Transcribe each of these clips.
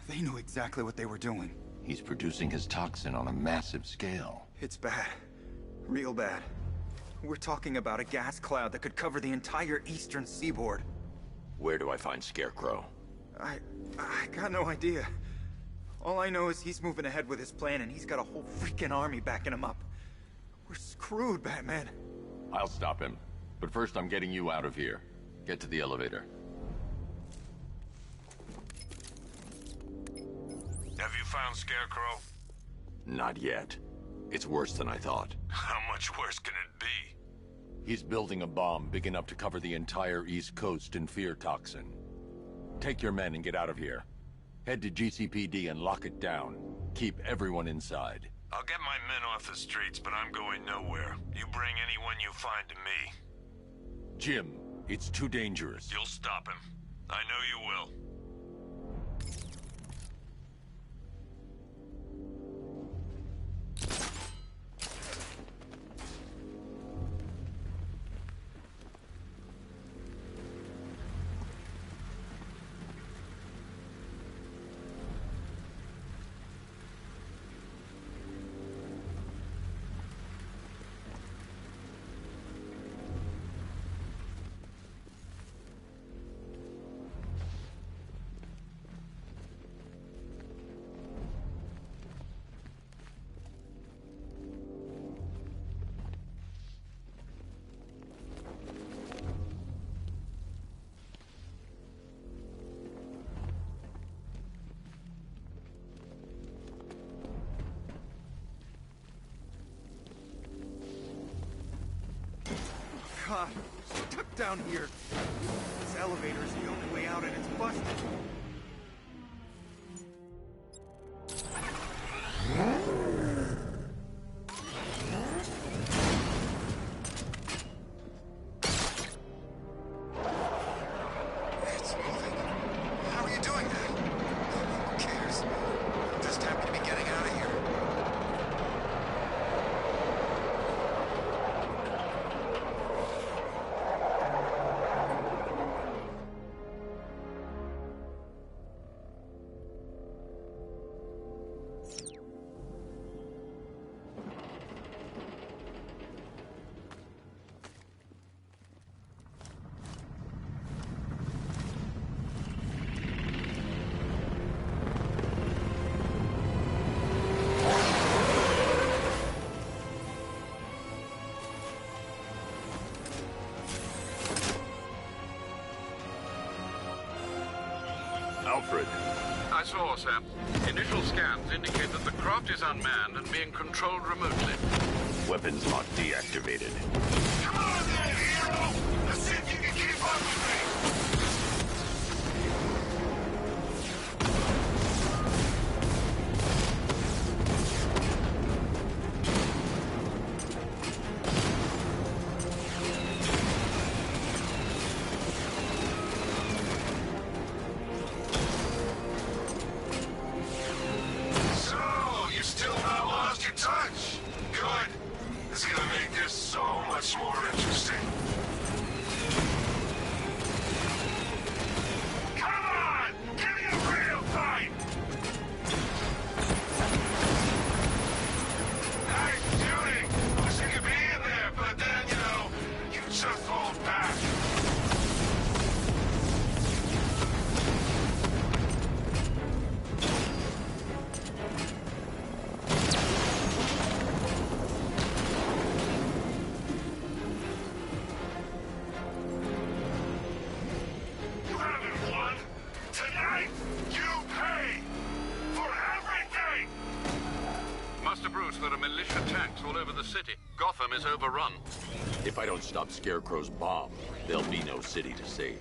They knew exactly what they were doing. He's producing his toxin on a massive scale. It's bad. Real bad. We're talking about a gas cloud that could cover the entire eastern seaboard. Where do I find Scarecrow? I got no idea. All I know is he's moving ahead with his plan, and he's got a whole freaking army backing him up. We're screwed, Batman. I'll stop him. But first I'm getting you out of here. Get to the elevator. Have you found Scarecrow? Not yet. It's worse than I thought. How much worse can it be? He's building a bomb big enough to cover the entire East Coast in fear toxin. Take your men and get out of here. Head to GCPD and lock it down. Keep everyone inside. I'll get my men off the streets, but I'm going nowhere. You bring anyone you find to me. Jim, it's too dangerous. You'll stop him. I know you will. God, we're stuck down here. This elevator is the only way out, and it's busted. It's moving. How are you doing that? Who cares? I'm just happy to be getting out of here. Alfred. I saw, sir. Initial scans indicate that the craft is unmanned and being controlled remotely. Weapons lock deactivated. Come on then, hero! Let's see if you can keep up with me! There are militia tanks all over the city. Gotham is overrun. If I don't stop Scarecrow's bomb, there'll be no city to save.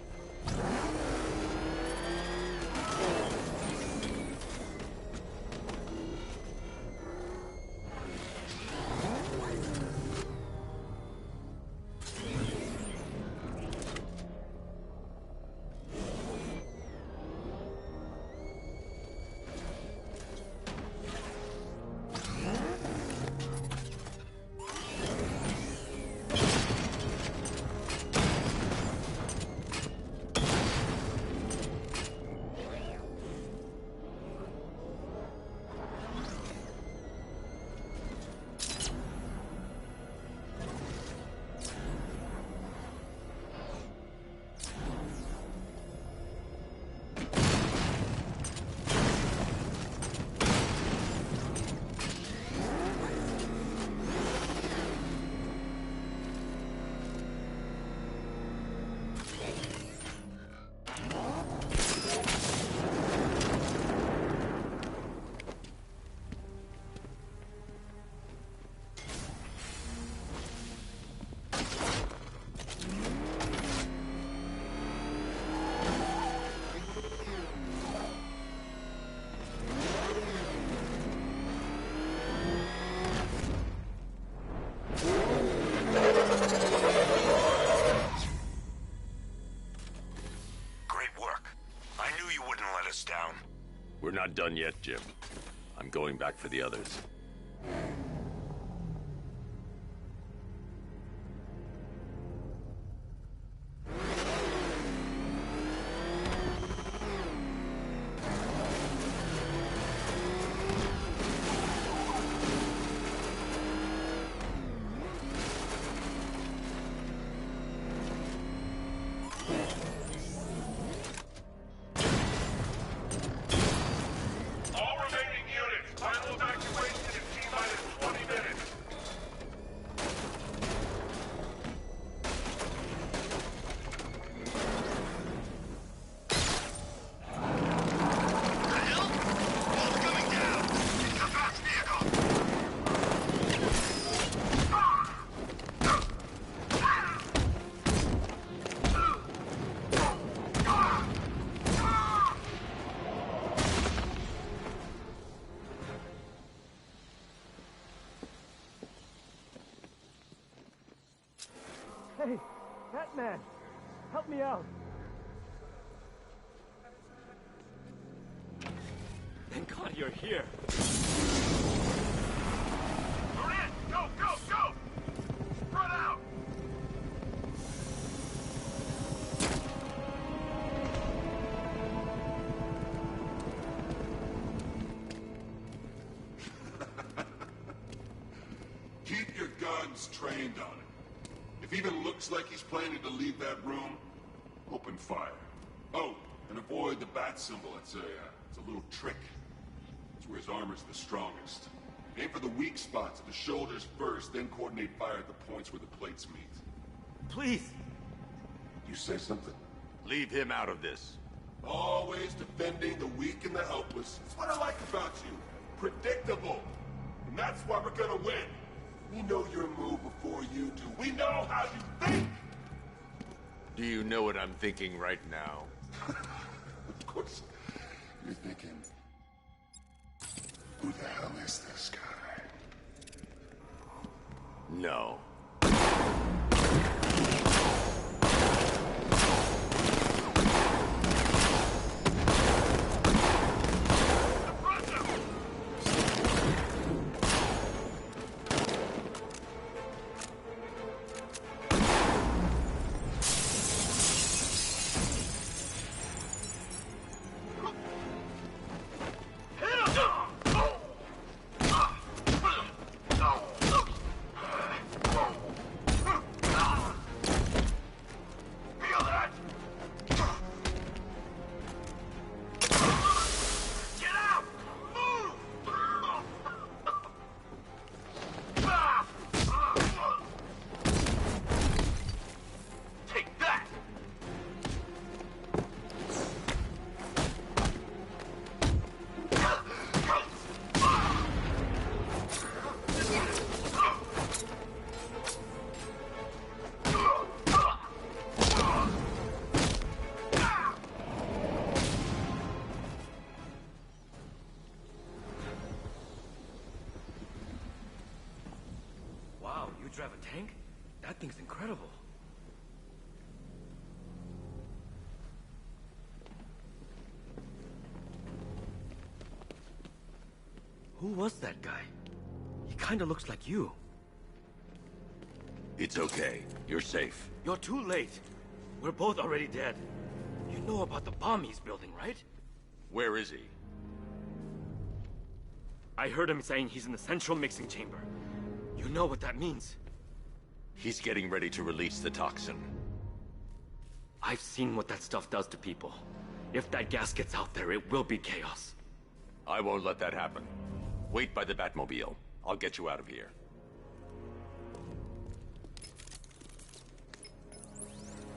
We're not done yet, Jim. I'm going back for the others. Hey, Batman! Help me out! Thank God you're here. We're in! Go, go, go! Run out! Keep your guns trained on him. If he even looks like he's planning to leave that room, open fire. Oh, and avoid the bat symbol. It's a little trick. It's where his armor's the strongest. Aim for the weak spots at the shoulders first, then coordinate fire at the points where the plates meet. Please! You say something? Leave him out of this. Always defending the weak and the helpless. That's what I like about you. Predictable. And that's why we're gonna win. We know your move before you do. We know how you think! Do you know what I'm thinking right now? Of course, you're thinking, who the hell is this guy? No. You drive a tank? That thing's incredible. Who was that guy? He kinda looks like you. It's okay. You're safe. You're too late. We're both already dead. You know about the bomb he's building, right? Where is he? I heard him saying he's in the central mixing chamber. You know what that means. He's getting ready to release the toxin. I've seen what that stuff does to people. If that gas gets out there, it will be chaos. I won't let that happen. Wait by the Batmobile. I'll get you out of here.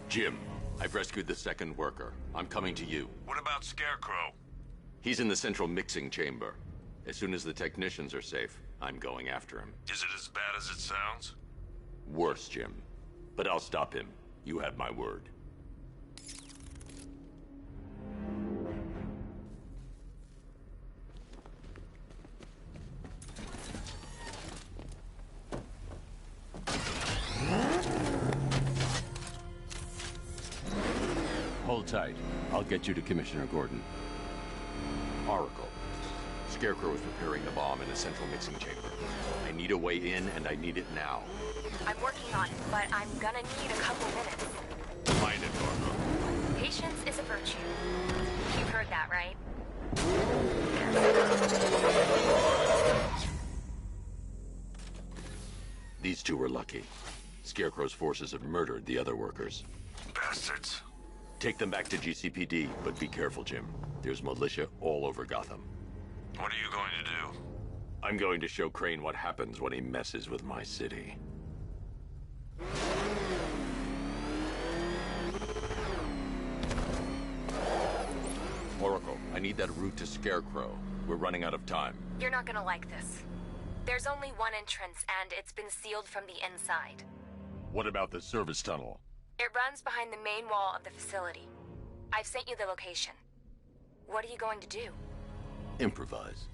Jim, I've rescued the second worker. I'm coming to you. What about Scarecrow? He's in the central mixing chamber. As soon as the technicians are safe, I'm going after him. Is it as bad as it sounds? Worse, Jim. But I'll stop him. You have my word. Hold tight. I'll get you to Commissioner Gordon. Oracle. Scarecrow is preparing the bomb in the central mixing chamber. I need a way in, and I need it now. I'm working on it, but I'm gonna need a couple minutes. Find it, Oracle. Patience is a virtue. You've heard that, right? These two were lucky. Scarecrow's forces have murdered the other workers. Bastards. Take them back to GCPD, but be careful, Jim. There's militia all over Gotham. What are you going to do? I'm going to show Crane what happens when he messes with my city. Oracle, I need that route to Scarecrow. We're running out of time. You're not gonna like this. There's only one entrance, and it's been sealed from the inside. What about the service tunnel? It runs behind the main wall of the facility. I've sent you the location. What are you going to do? Improvise.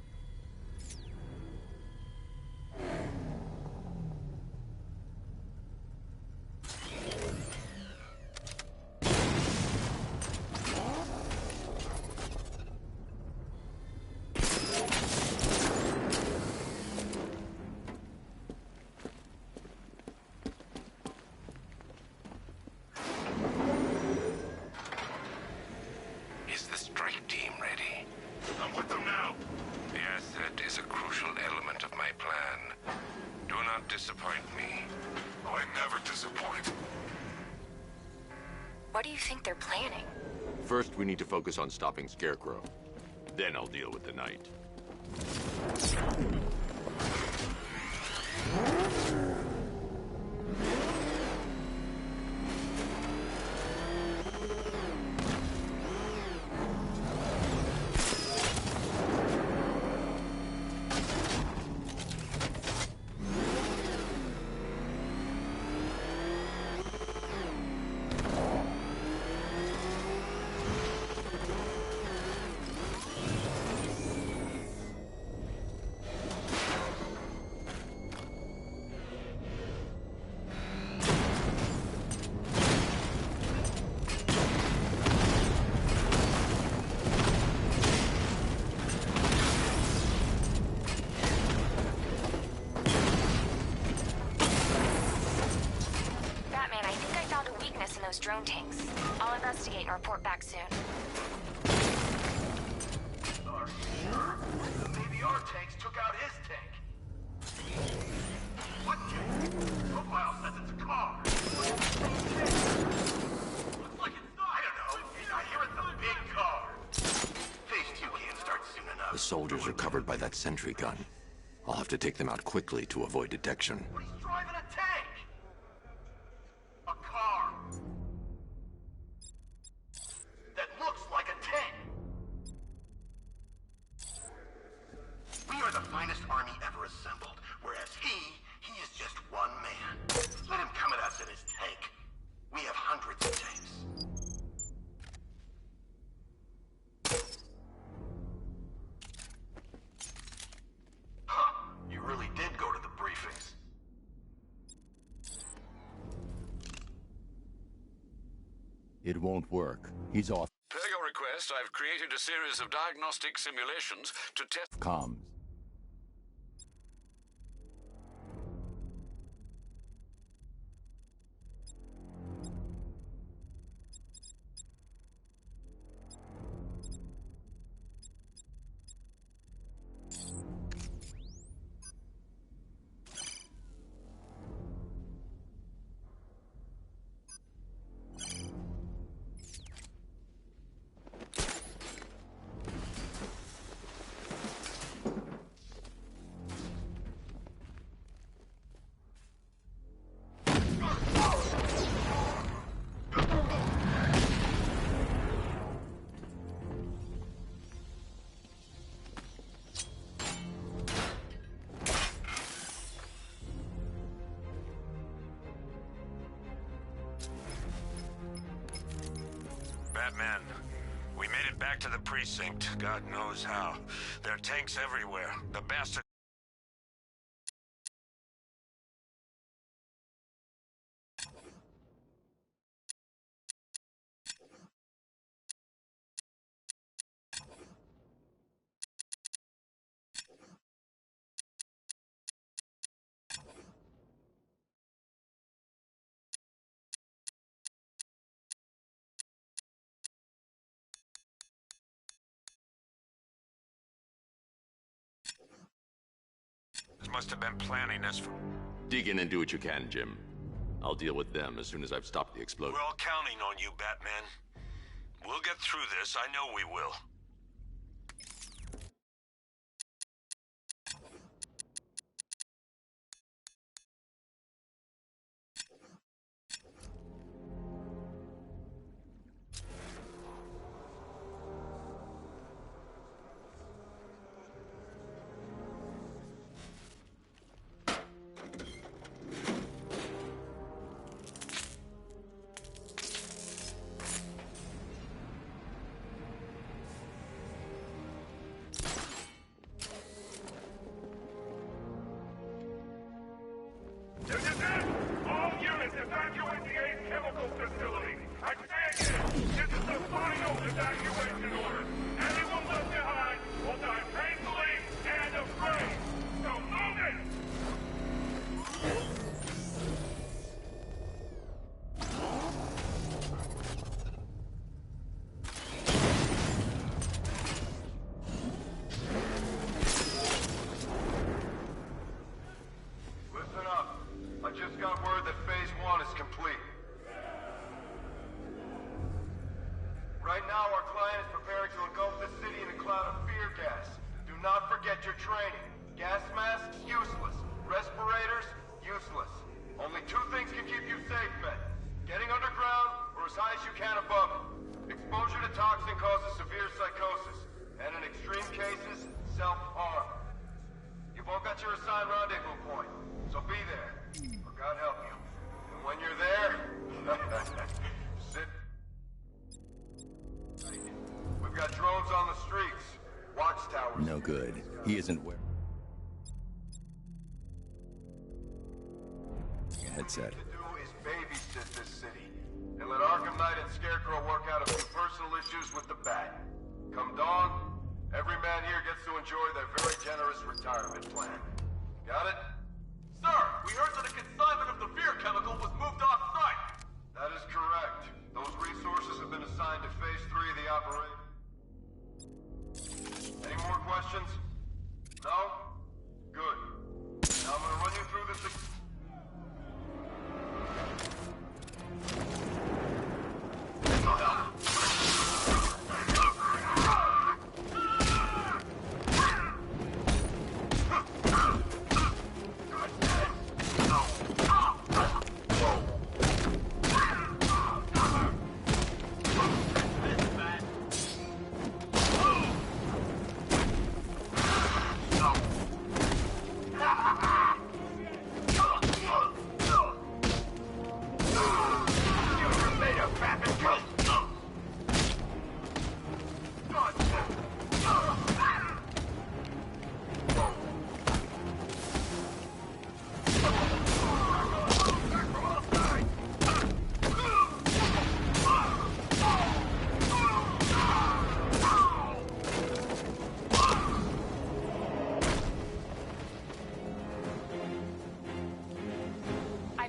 Is the strike team ready? I'm with them now. The asset is a crucial element of my plan. Do not disappoint me. Oh, I never disappoint. What do you think they're planning? First, we need to focus on stopping Scarecrow. Then I'll deal with the Knight. Those drone tanks. I'll investigate and report back soon. Maybe our tanks took out his tank. What tank? Profile says it's a car. Looks like it's not. I don't know. I hear it's a big car. Phase 2 can't start soon enough. The soldiers are covered by that sentry gun. I'll have to take them out quickly to avoid detection. But he's driving a tank. A car. That looks like a tank. We are the finest army ever assembled, whereas he is just one man. Let him come at us in his tank. We have hundreds of tanks. Huh, you really did go to the briefings. It won't work. He's off Per your request, I've created a series of diagnostic simulations to test comms. Batman, we made it back to the precinct. God knows how. There are tanks everywhere. The bastard must have been planning this for... Dig in and do what you can, Jim. I'll deal with them as soon as I've stopped the explosion. We're all counting on you, Batman. We'll get through this, I know we will. This is it! All units evacuate the Ace Chemical Facility! I say again, this is the final evacuation order! Anyone left behind will die painfully and afraid! So move it! Listen up. I just got word that Phase 1 is complete. Right now, our client is preparing to engulf the city in a cloud of fear gas. Do not forget your training. Gas masks, useless. Respirators, useless. Only two things can keep you safe, men. Getting underground, or as high as you can above it. Exposure to toxin causes severe psychosis, and in extreme cases, self-harm. You've all got your assigned rendezvous point, so be there. Or God help you. And when you're there, sit. We've got drones on the streets. Watchtowers. No good. He isn't where... Headset. What we need to do is babysit this city. And let Arkham Knight and Scarecrow work out a few personal issues with the Bat. Come dawn, every man here gets to enjoy their very generous retirement plan. Got it? Sir, we heard that a consignment of the fear chemical was moved off-site. That is correct. Those resources have been assigned to Phase 3 of the operation. Any more questions? No? Good. Now I'm gonna run you through this...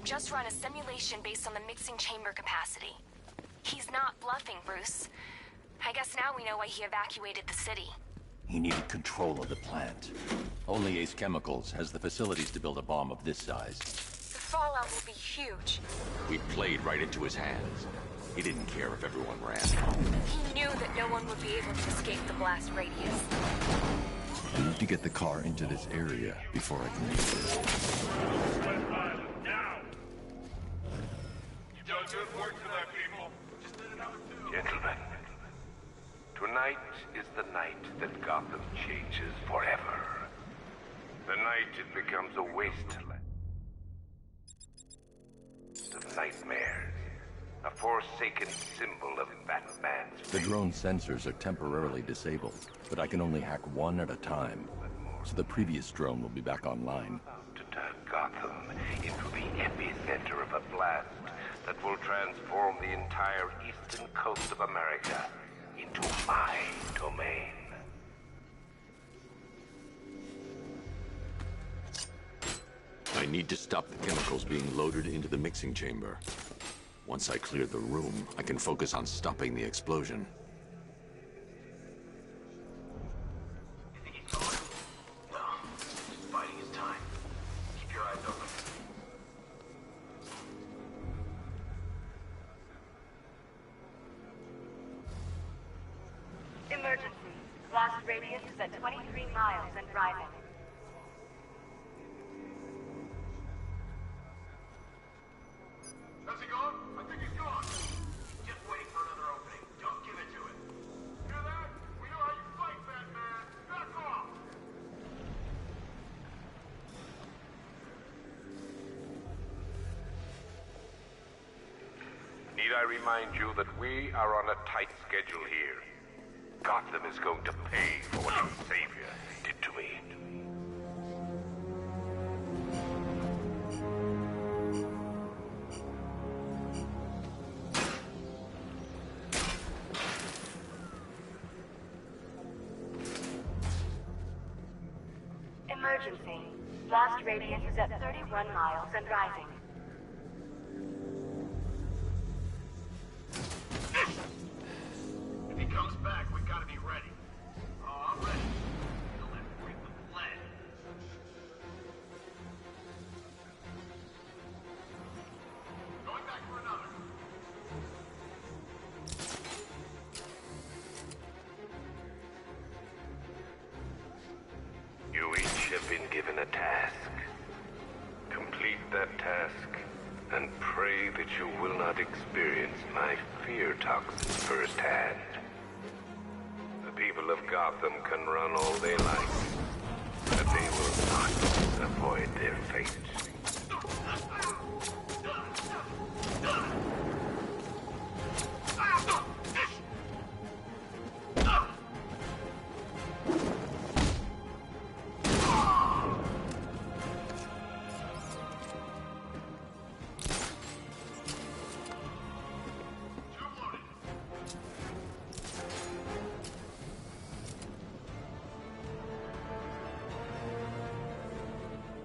Just run a simulation based on the mixing chamber capacity. He's not bluffing, Bruce. I guess now we know why he evacuated the city. He needed control of the plant. Only Ace Chemicals has the facilities to build a bomb of this size. The fallout will be huge. We played right into his hands. He didn't care if everyone ran. He knew that no one would be able to escape the blast radius. I need to get the car into this area before I can use it. Good work to that, people. Gentlemen, tonight is the night that Gotham changes forever. The night it becomes a wasteland of nightmares, a forsaken symbol of Batman's... The drone sensors are temporarily disabled, but I can only hack one at a time. So the previous drone will be back online. To turn Gotham into the epicenter of a blast that will transform the entire eastern coast of America into my domain. I need to stop the chemicals being loaded into the mixing chamber. Once I clear the room, I can focus on stopping the explosion. You think he's gone? No, he's biding his time. radius is at 23 miles and rising. Has he gone? I think he's gone. Just waiting for another opening. Don't give it to him. Hear that? We know how you fight, Batman. Back off! Need I remind you that we are on a tight schedule here? Gotham is going to pay for what your savior did to me. Emergency. Blast radius is at 31 miles and rising. If he comes back, we gotta be ready. Oh, I'm ready. Don't let him break the plan. Going back for another. You each have been given a task. Complete that task, and pray that you will not experience my fear toxin firsthand. The people of Gotham can run all they like, but they will not avoid their fate.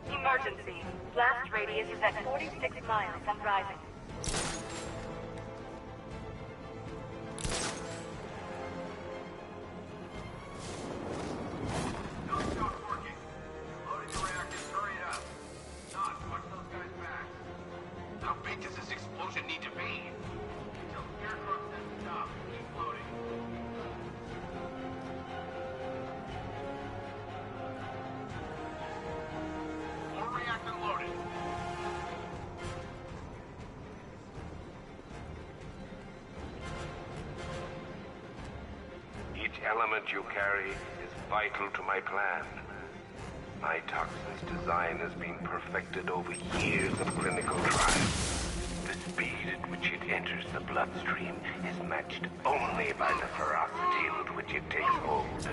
Emergency. Blast radius is at 46 miles and rising. Don't stop working. Loading the reactors, hurry it up. Not watch those guys back. How big does this explosion need to be? Until Scarecrow says stop. Keep loading. More reactor loaded. Each element you carry is vital to my plan. My toxin's design has been perfected over years of clinical trials. The speed at which it enters the bloodstream is matched only by the ferocity with which it takes hold.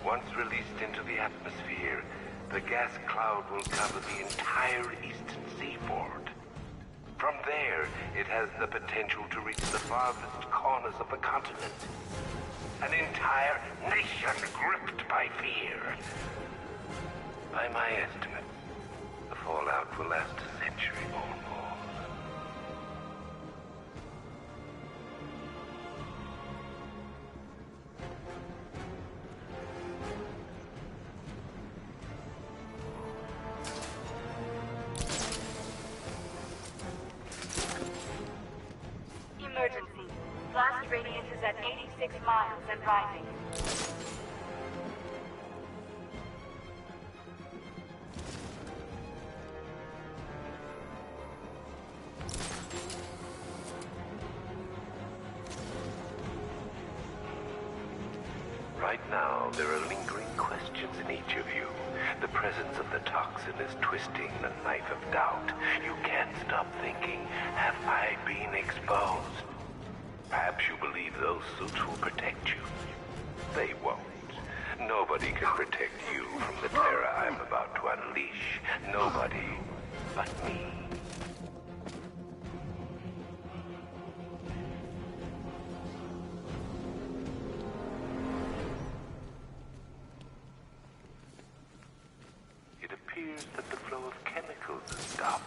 Once released into the atmosphere, the gas cloud will cover the entire eastern seaboard. From there, it has the potential to reach the farthest corners of the continent. An entire nation gripped by fear. By my estimate, the fallout will last a century or more. Emergency. Blast radius is at 86 miles and rising. Right now, there are lingering questions in each of you. The presence of the toxin is twisting the knife of doubt. You can't stop thinking, have I been exposed? Perhaps you believe those suits will protect you. They won't. Nobody can protect you from the terror I'm about to unleash. Nobody but me. It appears that the flow of chemicals has stopped,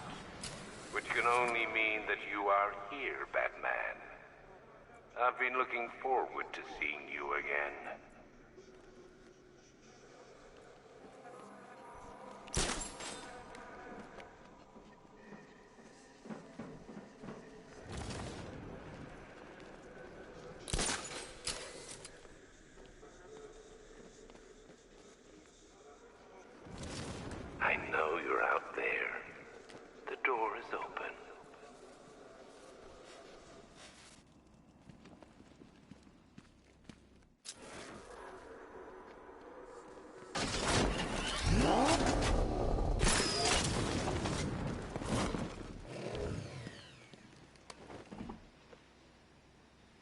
which can only mean that you are here, Batman. I've been looking forward to seeing you again. I know you're out there. The door is open.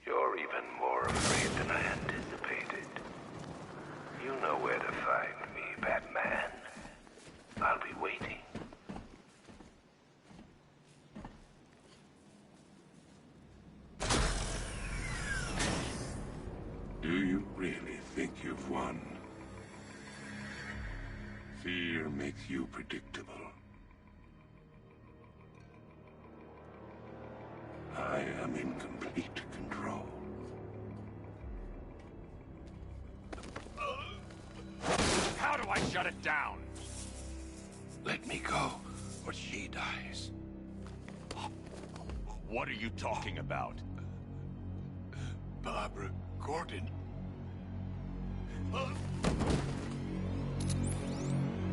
You're even more afraid than I anticipated. You know where to find me, Batman. I'll be waiting. Do you really think you've won? Fear makes you predictable. I am in complete control. How do I shut it down? Let me go, or she dies. What are you talking about? Barbara Gordon.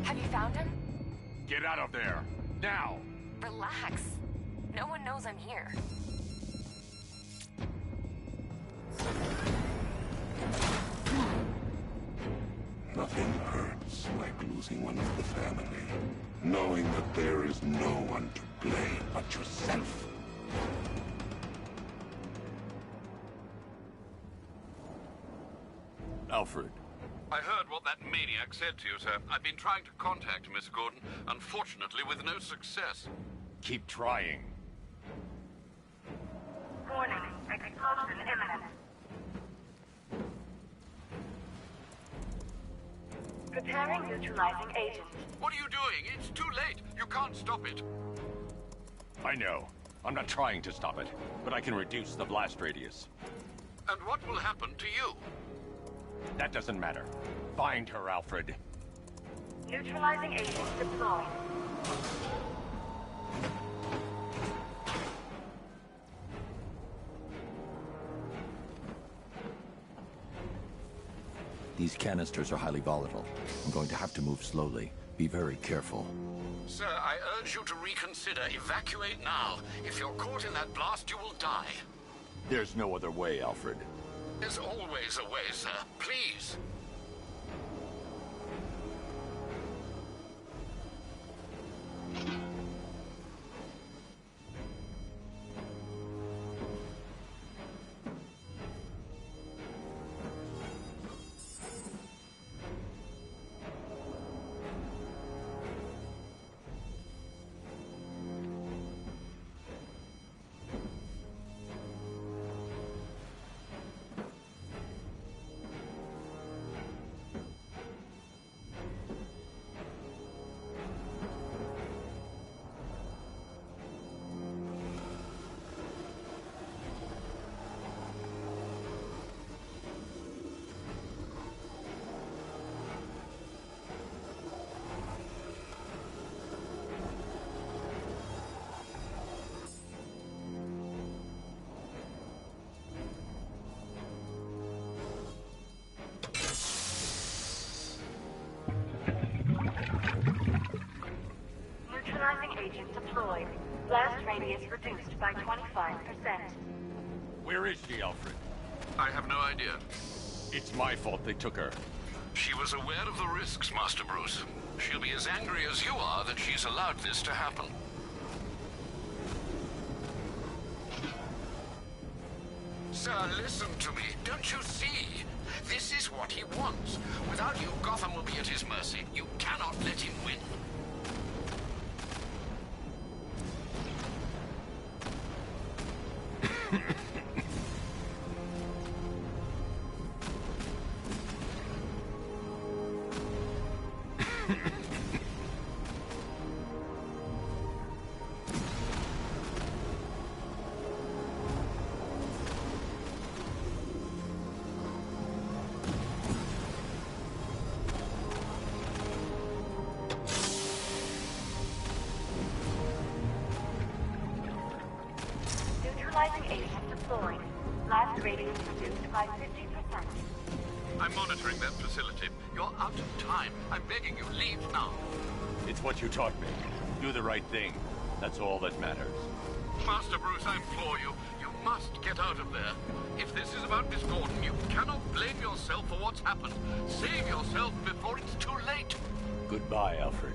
Have you found him? Get out of there! Now! Relax. No one knows I'm here. Nothing hurts like losing one of the family. Knowing that there is no one to blame but yourself. Alfred. I heard what that maniac said to you, sir. I've been trying to contact Miss Gordon, unfortunately with no success. Keep trying. Warning, explosion imminent. Preparing neutralizing agent. What are you doing? It's too late. You can't stop it. I know. I'm not trying to stop it, but I can reduce the blast radius. And what will happen to you? That doesn't matter. Find her, Alfred. Neutralizing agent deployed. These canisters are highly volatile. I'm going to have to move slowly. Be very careful. Sir, I urge you to reconsider. Evacuate now. If you're caught in that blast, you will die. There's no other way, Alfred. There's always a way, sir. Please. Neutralizing agent deployed. Blast radius reduced by 25%. Where is she, Alfred? I have no idea. It's my fault they took her. She was aware of the risks, Master Bruce. She'll be as angry as you are that she's allowed this to happen. Sir, listen to me. Don't you see? This is what he wants. Without you, Gotham will be at his mercy. You cannot let him win. facility. You're out of time. I'm begging you, leave now. It's what you taught me. Do the right thing. That's all that matters. Master Bruce, I implore you, you must get out of there. If this is about Miss Gordon, you cannot blame yourself for what's happened. Save yourself before it's too late. Goodbye, Alfred.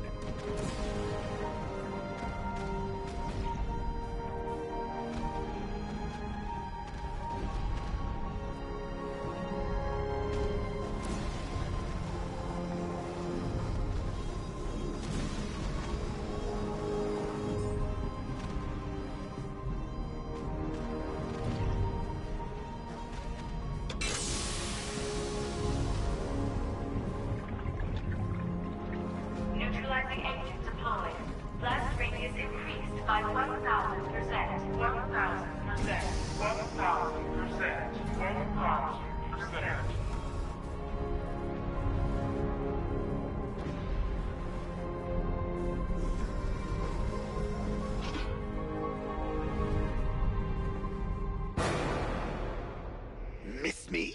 Neutralizing agent deployed. Blast radius increased by 1,000%. 1,000%. 1,000%. 1,000%. Miss me?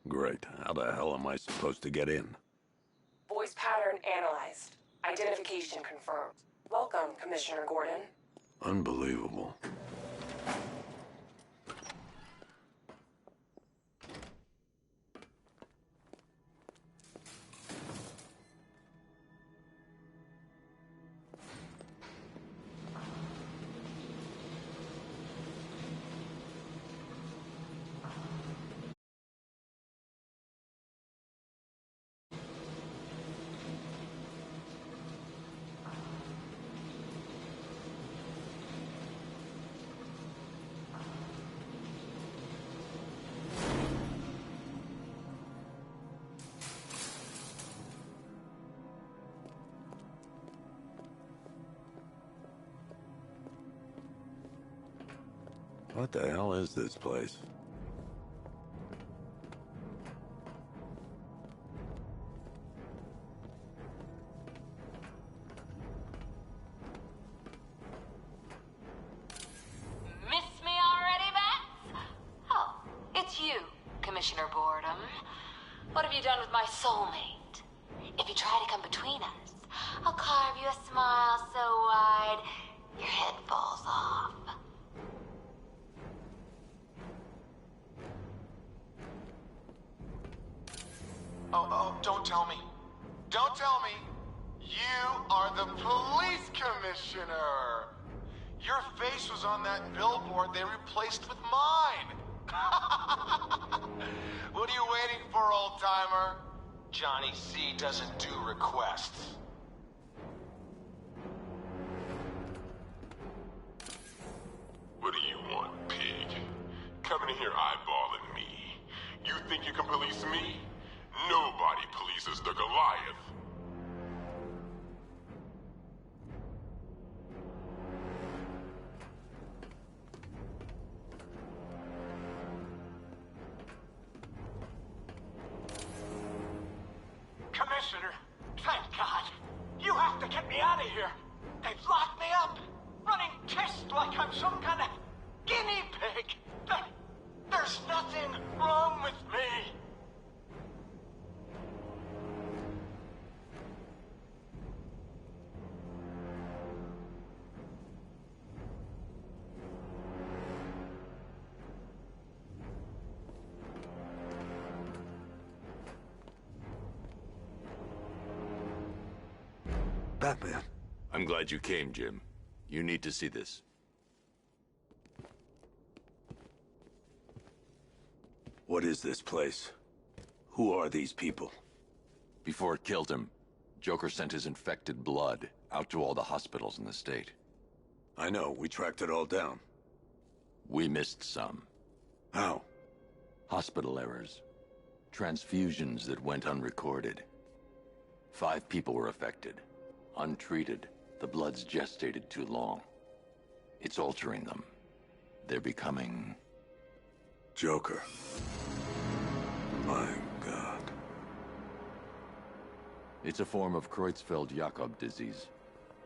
Great. How the hell am I supposed to get in? Voice pattern analyzed. Identification confirmed. Welcome, Commissioner Gordon. Unbelievable. What the hell is this place? Miss me already, Bats? Oh, it's you, Commissioner Boredom. What have you done with my soulmate? If you try to come between us, I'll carve you a smile so wide your head falls off. Oh, don't tell me. Don't tell me. You are the police commissioner. Your face was on that billboard they replaced with mine. What are you waiting for, old-timer? Johnny C doesn't do requests. What do you want, pig? Coming in here eyeballing me. You think you can police me? Nobody polices the Goliath. Commissioner, thank God. You have to get me out of here. They've locked me up, running tests like I'm some kind of guinea pig. There's nothing wrong with me. Batman. I'm glad you came, Jim. You need to see this. What is this place? Who are these people? Before it killed him, Joker sent his infected blood out to all the hospitals in the state. I know, we tracked it all down. We missed some. How? Hospital errors. Transfusions that went unrecorded. 5 people were affected. Untreated, the blood's gestated too long. It's altering them. They're becoming... Joker. My God. It's a form of Creutzfeldt-Jakob disease,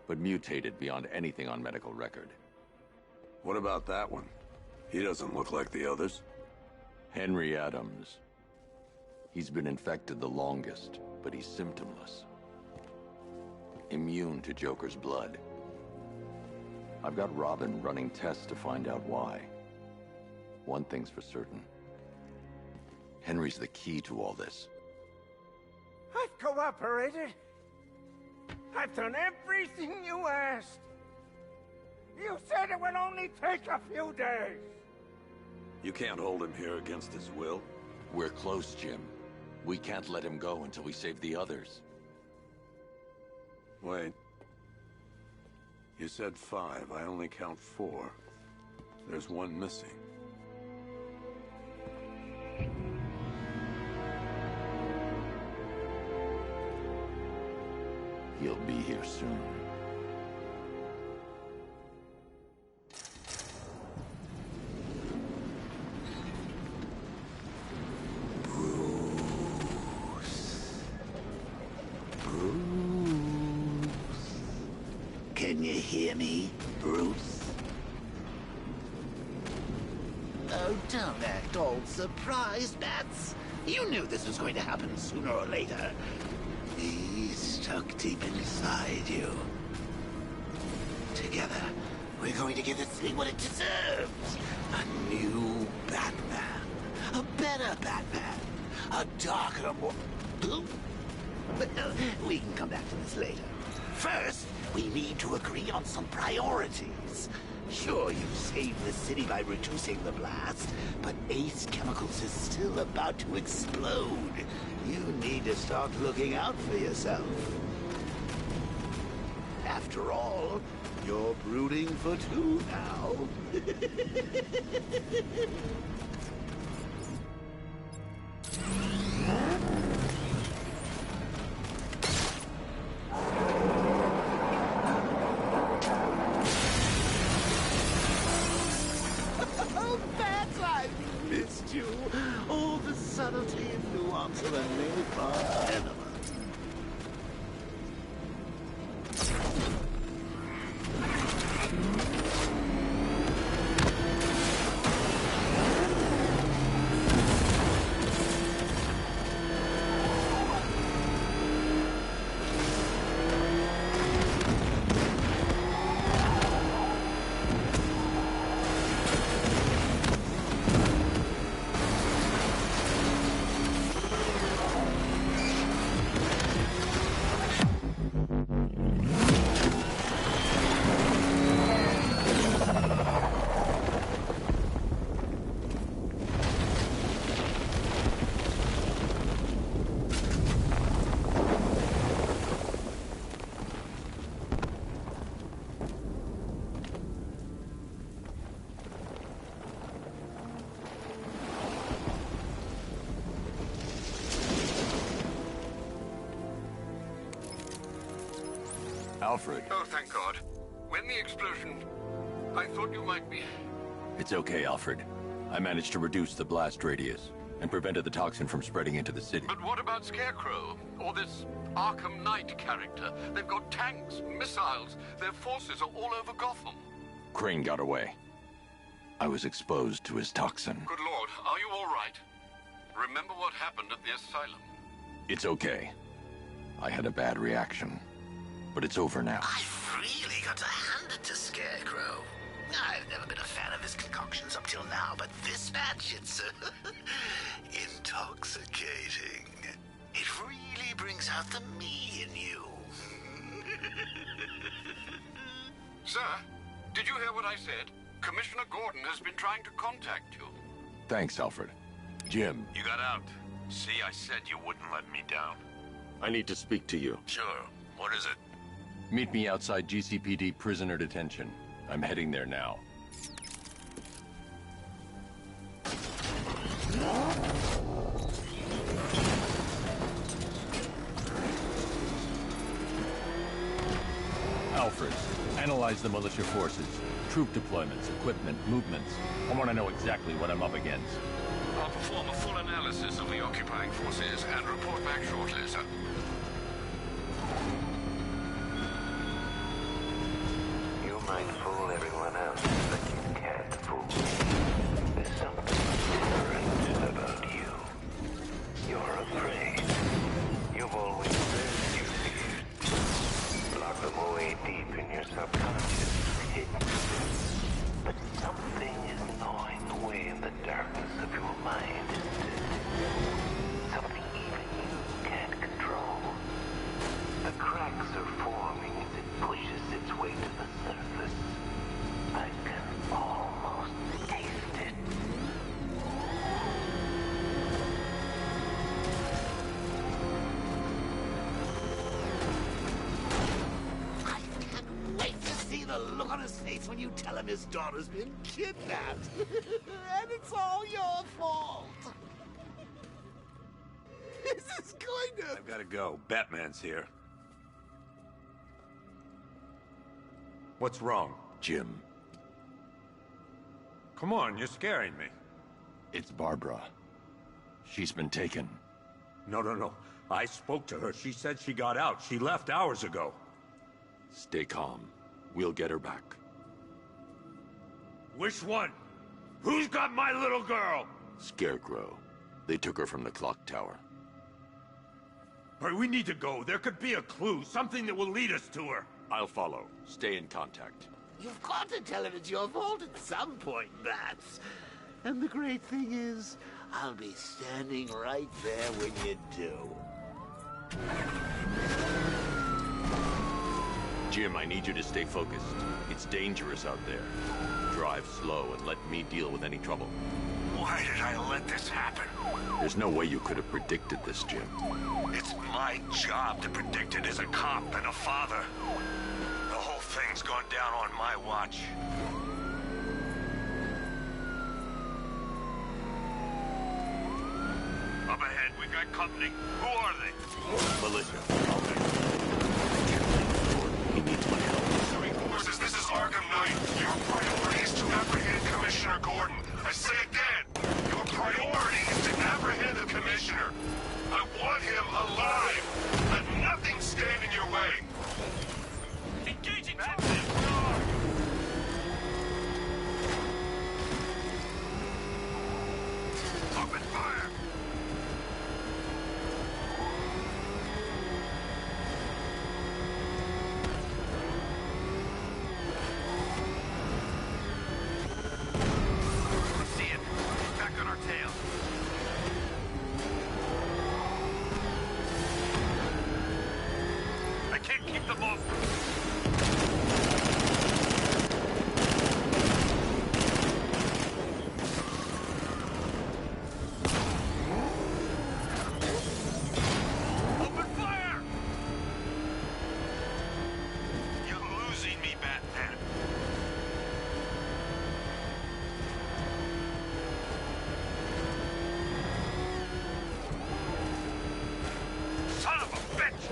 but mutated beyond anything on medical record. What about that one? He doesn't look like the others. Henry Adams. He's been infected the longest, but he's symptomless. Immune to Joker's blood. I've got Robin running tests to find out why. One thing's for certain. Henry's the key to all this. I've cooperated. I've done everything you asked. You said it would only take a few days. You can't hold him here against his will. We're close, Jim. We can't let him go until we save the others. Wait. You said 5. I only count 4. There's one missing. He'll be here soon. Can you hear me, Bruce? Oh, don't act all surprised, Bats. You knew this was going to happen sooner or later. He's stuck deep inside you. Together, we're going to give the city what it deserves. A new Batman. A better Batman. A darker, more... But we can come back to this later. First, we need to agree on some priorities. Sure, you saved the city by reducing the blast, but Ace Chemicals is still about to explode. You need to start looking out for yourself. After all, you're brooding for 2 now. All the subtlety and nuance of a napalm enema. Alfred. Oh, thank God. When the explosion... I thought you might be... It's okay, Alfred. I managed to reduce the blast radius and prevented the toxin from spreading into the city. But what about Scarecrow? Or this Arkham Knight character? They've got tanks, missiles. Their forces are all over Gotham. Crane got away. I was exposed to his toxin. Good Lord, are you all right? Remember what happened at the asylum? It's okay. I had a bad reaction. But it's over now. I've really got to hand it to Scarecrow. I've never been a fan of his concoctions up till now, but this match, it's intoxicating. It really brings out the me in you. Sir, did you hear what I said? Commissioner Gordon has been trying to contact you. Thanks, Alfred. Jim. You got out. See, I said you wouldn't let me down. I need to speak to you. Sure. What is it? Meet me outside GCPD prisoner detention. I'm heading there now. Alfred, analyze the militia forces, troop deployments, equipment, movements. I want to know exactly what I'm up against. I'll perform a full analysis of the occupying forces and report back shortly, sir. You might fool everyone else, but you can't fool me. There's something different about you. You're afraid. You've always said you feared. Lock them away deep in your subconscious, hidden. But something is gnawing away in the darkness of your mind. Something even you can't control. The cracks are forming as it pushes its way to the surface. I can almost taste it. I can't wait to see the look on his face when you tell him his daughter's been kidnapped. And it's all your fault. This is going to... I've got to go. Batman's here. What's wrong? Jim. Come on, you're scaring me. It's Barbara. She's been taken. No. I spoke to her. She said she got out. She left hours ago. Stay calm. We'll get her back. Which one? Who's got my little girl? Scarecrow. They took her from the clock tower. All right, we need to go. There could be a clue, something that will lead us to her. I'll follow. Stay in contact. You've got to tell him it's your fault at some point, Bats. And the great thing is, I'll be standing right there when you do. Jim, I need you to stay focused. It's dangerous out there. Drive slow and let me deal with any trouble. Why did I let this happen? There's no way you could have predicted this, Jim. It's my job to predict it as a cop and a father. The whole thing's gone down on my watch. Up ahead, we got company. Who are they? Militia. He needs my help. Forces, this is Arkham Knight. Your priority is to apprehend Commissioner Gordon. I say again, your priority is to apprehend the Commissioner. I want him alive. Let nothing stand in your way. Engaging Batman. Open fire. See it. Back on our tail. I can't keep them off. Open fire! You're losing me, Batman. Son of a bitch!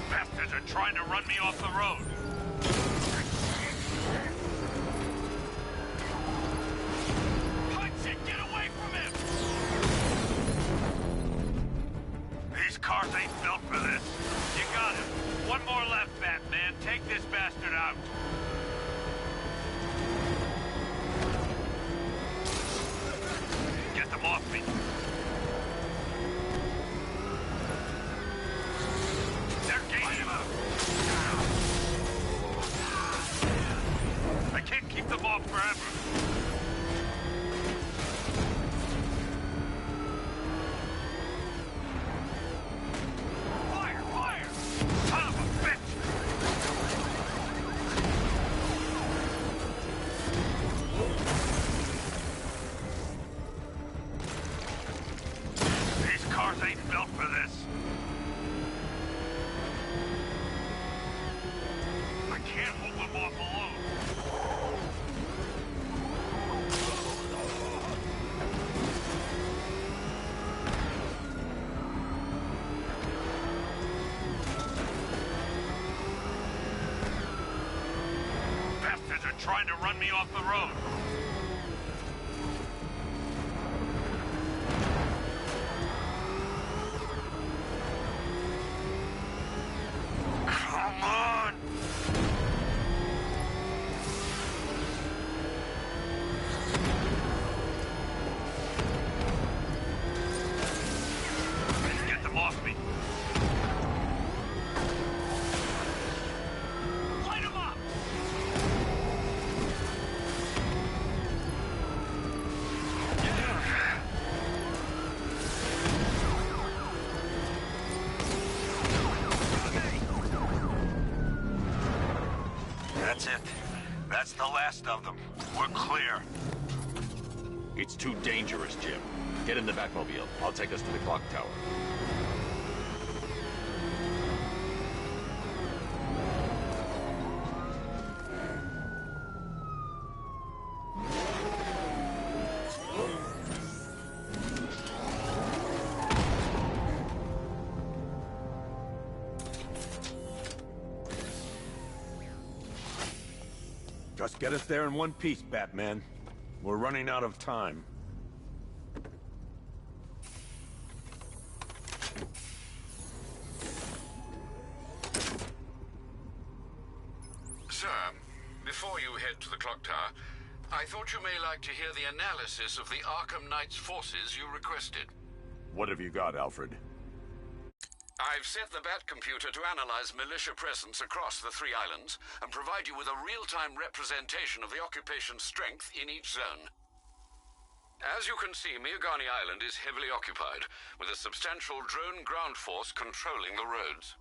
Bastards are trying to run me off the road. Punch it! Get away from him! These cars ain't built for this. off forever. Fire! Fire! Son of a bitch! These cars ain't built for this. I can't hold them off alone. Bastards are trying to run me off the road. Come on! Get them off me! Light them up! That's it. That's the last of them. We're clear. It's too dangerous, Jim. Get in the Batmobile. I'll take us to the clock tower. Just get us there in one piece, Batman. We're running out of time. Sir, before you head to the clock tower, I thought you may like to hear the analysis of the Arkham Knight's forces you requested. What have you got, Alfred? I've set the Batcomputer to analyze militia presence across the 3 islands and provide you with a real-time representation of the occupation's strength in each zone. As you can see, Miagani Island is heavily occupied, with a substantial drone ground force controlling the roads.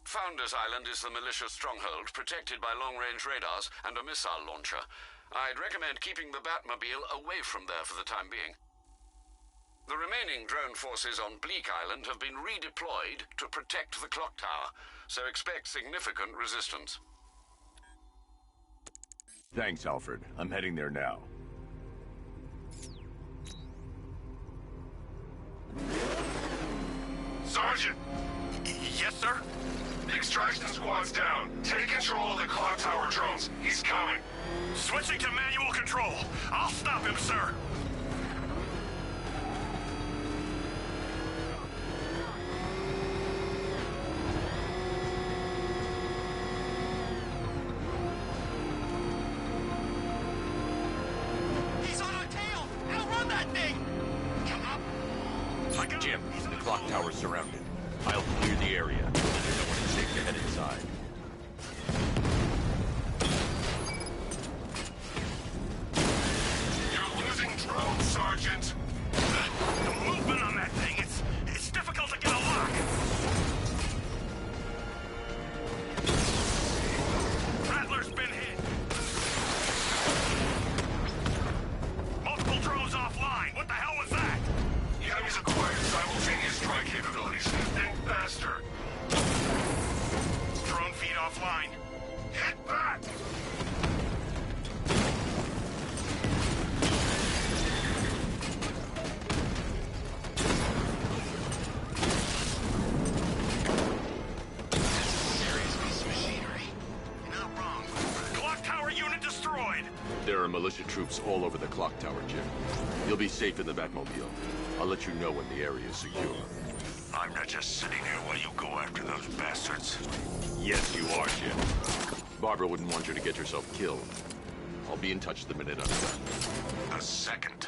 Founders Island is the militia stronghold, protected by long-range radars and a missile launcher. I'd recommend keeping the Batmobile away from there for the time being. The remaining drone forces on Bleak Island have been redeployed to protect the clock tower, so expect significant resistance. Thanks, Alfred. I'm heading there now. Sergeant! Yes, sir? The extraction squad's down. Take control of the clock tower drones. He's coming. Switching to manual control. I'll stop him, sir. He's on our tail! Outrun that thing! Come up! Jim, the clock tower's surrounded. I'll clear the area. Then no one is safe to head inside. You're losing drones, Sergeant. The movement on that thing, it's difficult to get a lock. Rattler's been hit. Multiple drones offline. What the hell was that? The enemy's acquired simultaneous strike capabilities. Think faster. Drone feed offline. Hit back! Serious piece of machinery. You're not wrong. Clock tower unit destroyed. There are militia troops all over the clock tower, Jim. You'll be safe in the Batmobile. I'll let you know when the area is secure. I'm not just sitting here while you go after those bastards. Yes, you are, Jim. Barbara wouldn't want you to get yourself killed. I'll be in touch the minute I'm done. A second.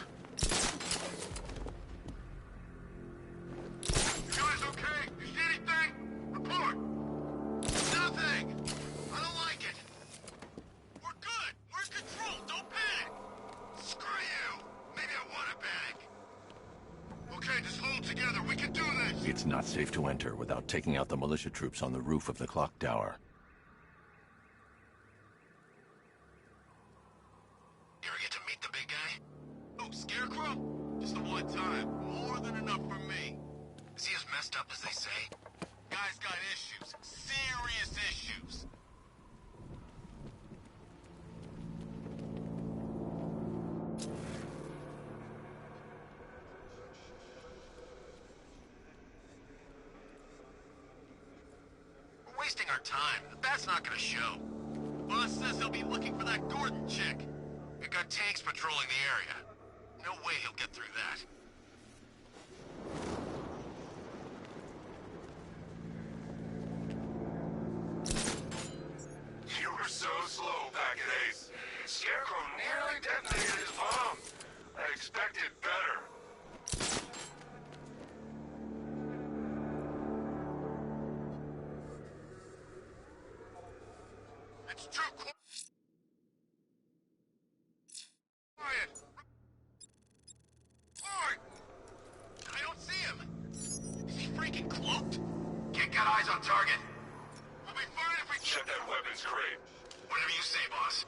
You guys okay? You see anything? Report. Nothing. I don't like it. We're good. We're in control. It's not safe to enter without taking out the militia troops on the roof of the clock tower. You ever get to meet the big guy? Oh, Scarecrow? Just the one time. More than enough for me. Is he as messed up as they say? Guy's got issues. Serious issues. We're wasting our time. The bat's not gonna show. Boss says he'll be looking for that Gordon chick. We've got tanks patrolling the area. No way he'll get through that. You were so slow, Packet Ace. Scarecrow nearly detonated his bomb. I expected better. It's true. Quiet. Quiet. I don't see him. Is he freaking cloaked? Can't get eyes on target. We'll be fine if we Check that weapons crate. Whatever you say, boss.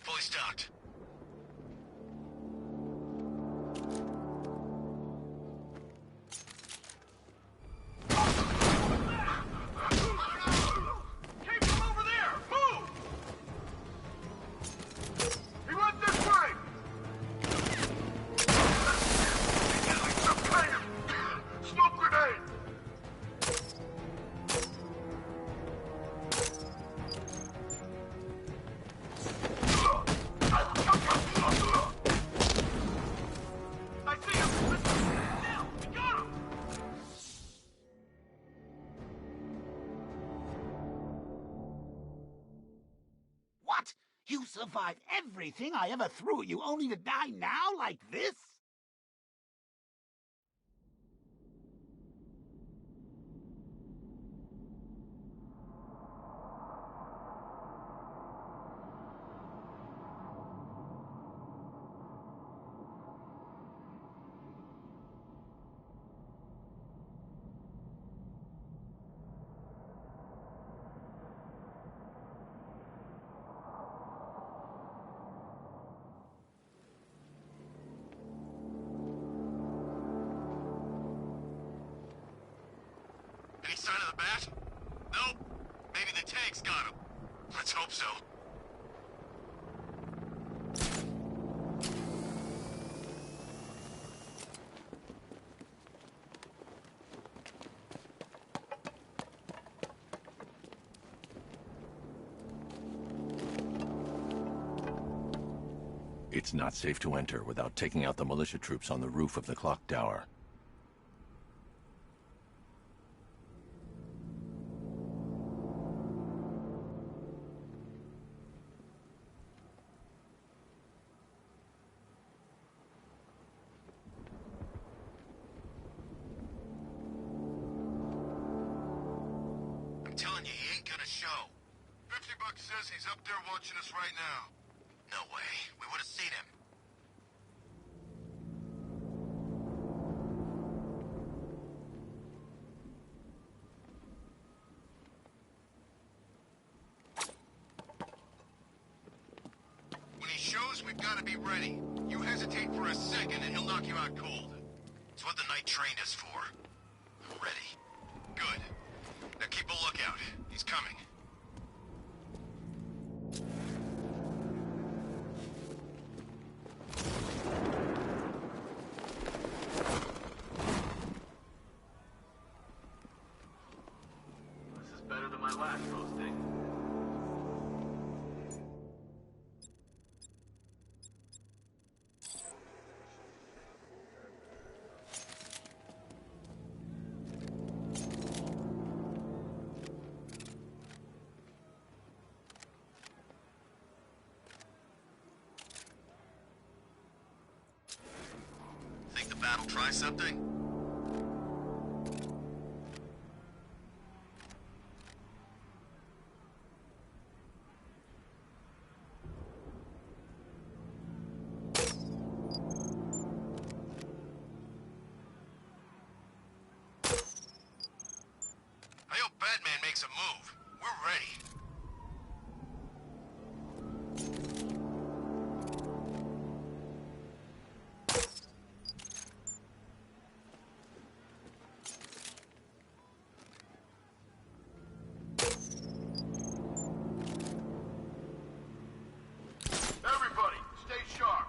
Fully stocked. Keep him over there! Move! He went this way! He's using some kind of smoke grenade! I see him! Now! We got him! What? You survived everything I ever threw at you, only to die now like this? Any sign of the bat? Nope. Maybe the tank's got him. Let's hope so. It's not safe to enter without taking out the militia troops on the roof of the clock tower. I'm telling you, he ain't gonna show. 50 Bucks says he's up there watching us right now. No way. We would have seen him. When he shows, we've got to be ready. You hesitate for a second and he'll knock you out cold. It's what the Knight trained us for. Ready. Good. Now keep a lookout. He's coming. This is better than my last posting. Bat'll try something? I hope Batman makes a move. We're ready. Everybody, stay sharp.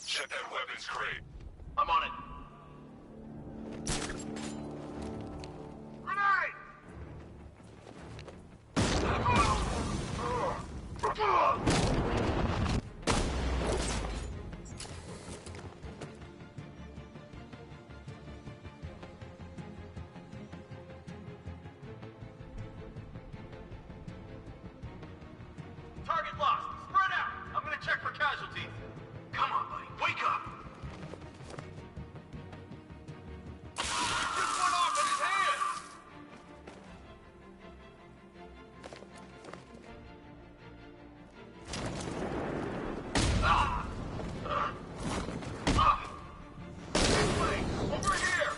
Check that weapons crate. I'm on it. Grenade! Target lost. Spread out. I'm gonna check for casualties. Come on, buddy. Wake up. Just went off in his hands. This way. Over here.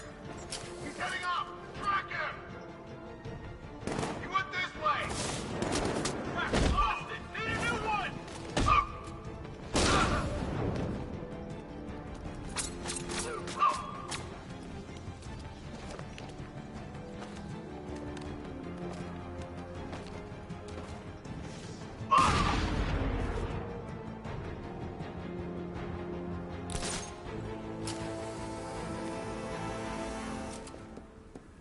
He's heading up. Track him. He went this way. Track lost it. Need a new one.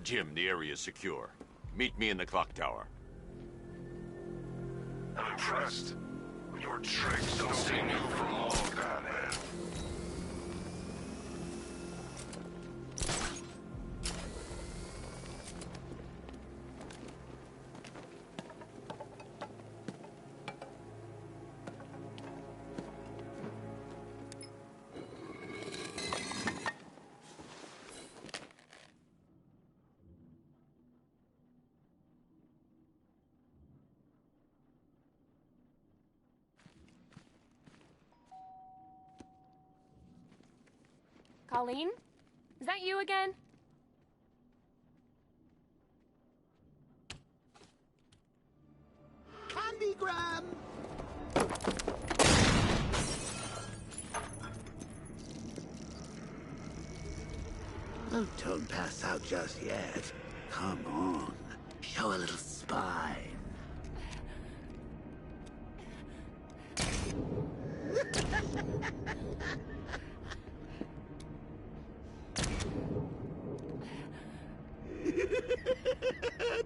Jim, the area is secure. Meet me in the clock tower. I'm impressed. Your tricks don't seem new from all, Batman. Colleen? Is that you again? Candygram! Oh, don't pass out just yet. Come on. Show a little spine.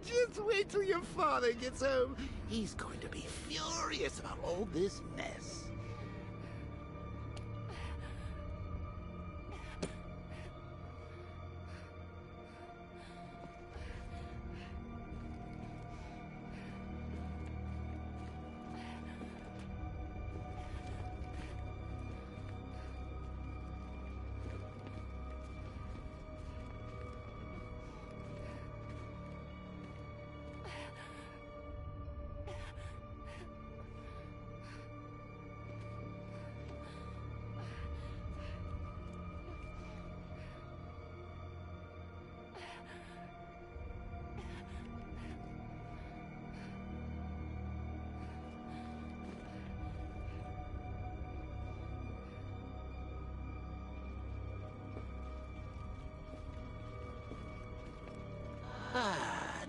Just wait till your father gets home. He's going to be furious about all this mess.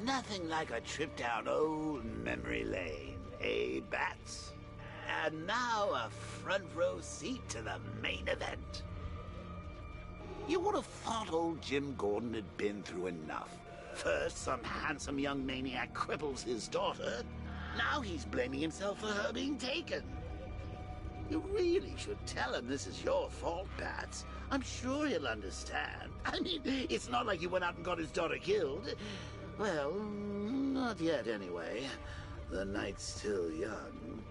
Nothing like a trip down old memory lane, eh, Bats? And now a front row seat to the main event. You would have thought old Jim Gordon had been through enough. First, some handsome young maniac cripples his daughter. Now he's blaming himself for her being taken. You really should tell him this is your fault, Bats. I'm sure he'll understand. I mean, it's not like you went out and got his daughter killed. Well, not yet anyway. The night's still young.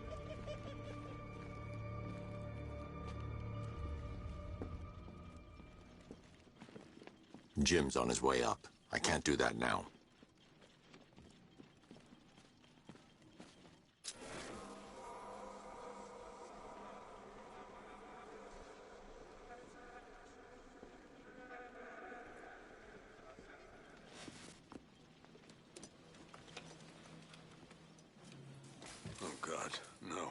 Jim's on his way up. I can't do that now. Oh, God, no.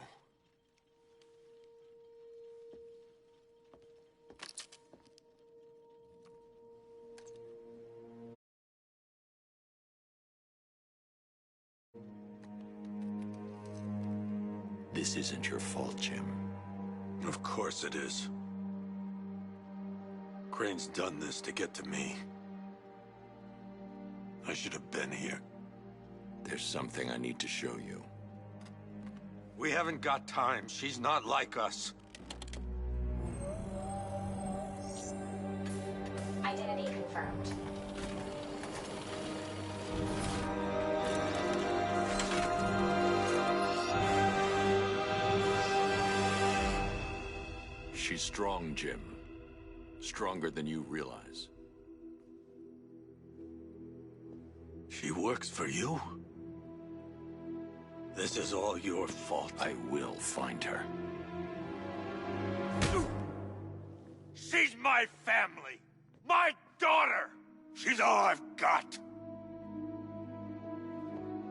This isn't your fault, Jim. Of course it is. Crane's done this to get to me. I should have been here. There's something I need to show you. We haven't got time. She's not like us. Identity confirmed. She's strong, Jim. Stronger than you realize. She works for you? This is all your fault. I will find her. She's my family! My daughter! She's all I've got!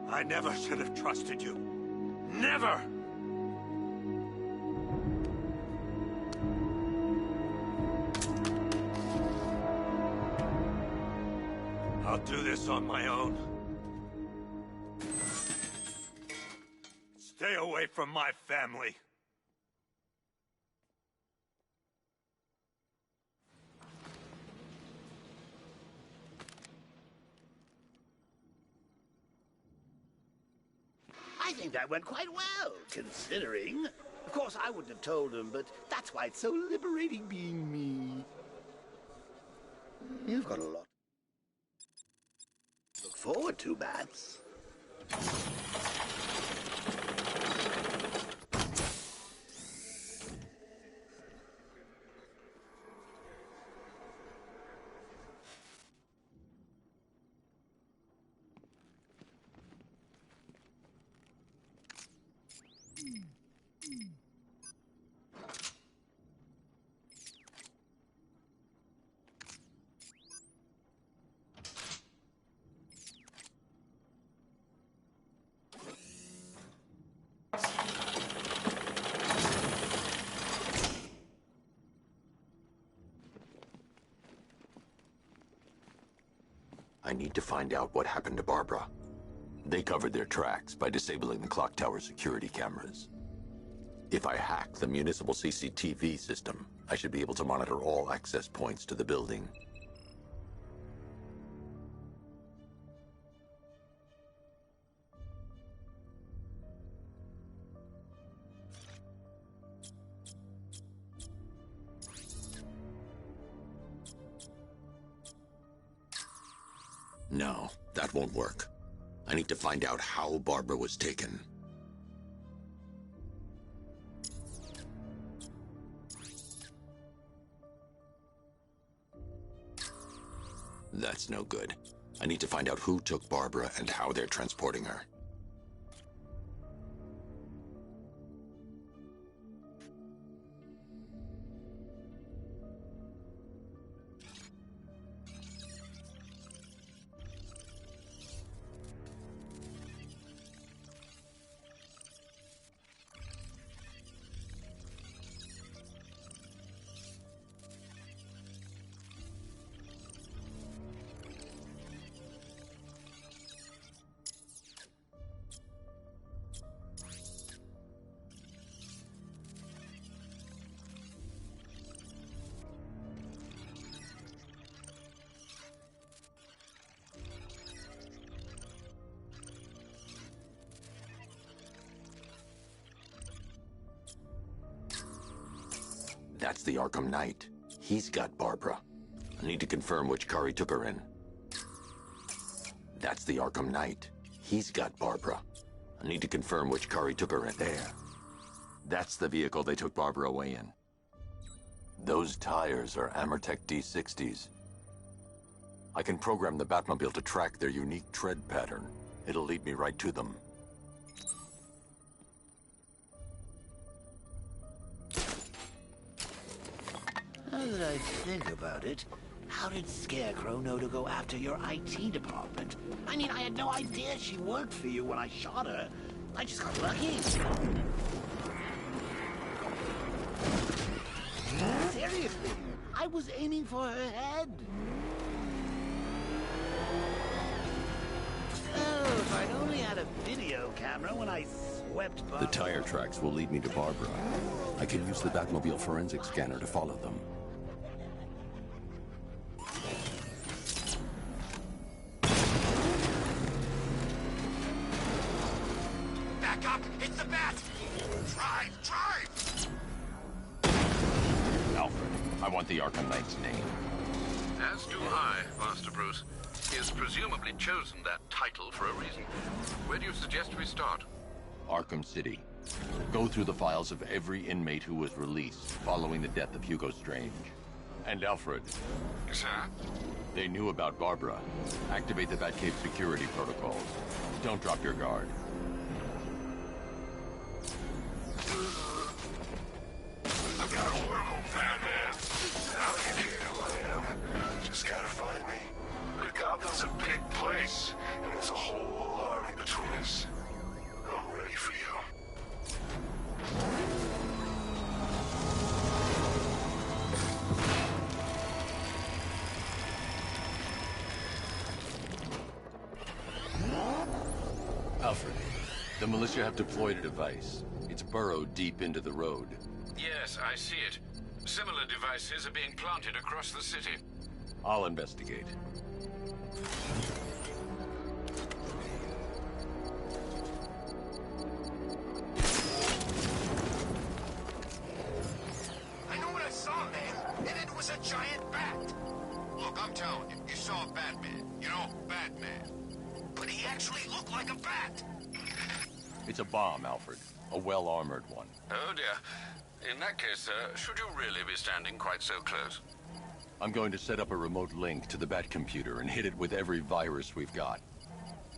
I never should have trusted you. Never! I'll do this on my own. Stay away from my family. I think that went quite well, considering. Of course, I wouldn't have told him, but that's why it's so liberating being me. You've got a lot to look forward to, Bats. I need to find out what happened to Barbara. They covered their tracks by disabling the clock tower security cameras. If I hack the municipal CCTV system, I should be able to monitor all access points to the building. No, that won't work. I need to find out how Barbara was taken. That's no good. I need to find out who took Barbara and how they're transporting her. That's the Arkham Knight. He's got Barbara. I need to confirm which car he took her in. That's the Arkham Knight. He's got Barbara. I need to confirm which car he took her in. There. That's the vehicle they took Barbara away in. Those tires are Amertech D60s. I can program the Batmobile to track their unique tread pattern. It'll lead me right to them. Now that I think about it, how did Scarecrow know to go after your IT department? I mean, I had no idea she worked for you when I shot her. I just got lucky. Seriously, I was aiming for her head. Oh, if I'd only had a video camera when I swept by. The tire tracks will lead me to Barbara. I can use the Batmobile forensic scanner to follow them. Back up! It's the Bat! Drive! Alfred, I want the Arkham Knight's name. As do I, Master Bruce. He has presumably chosen that title for a reason. Where do you suggest we start? Arkham City. Go through the files of every inmate who was released following the death of Hugo Strange. And Alfred. Sir? They knew about Barbara. Activate the Batcave security protocols. Don't drop your guard. I got a wormhole, Batman. How can you get who I am? Just gotta find me. But Gotham's a big place, and there's a whole army between us. I'm ready for you. Alfred, the militia have deployed a device. It's burrowed deep into the road. Yes, I see it. Similar devices are being planted across the city. I'll investigate. I know what I saw, man, and it was a giant bat. Look, I'm telling you, you saw Batman. You know, Batman. But he actually looked like a bat. It's a bomb, Alfred. A well-armored one. Oh dear. In that case, should you really be standing quite so close? I'm going to set up a remote link to the Batcomputer and hit it with every virus we've got.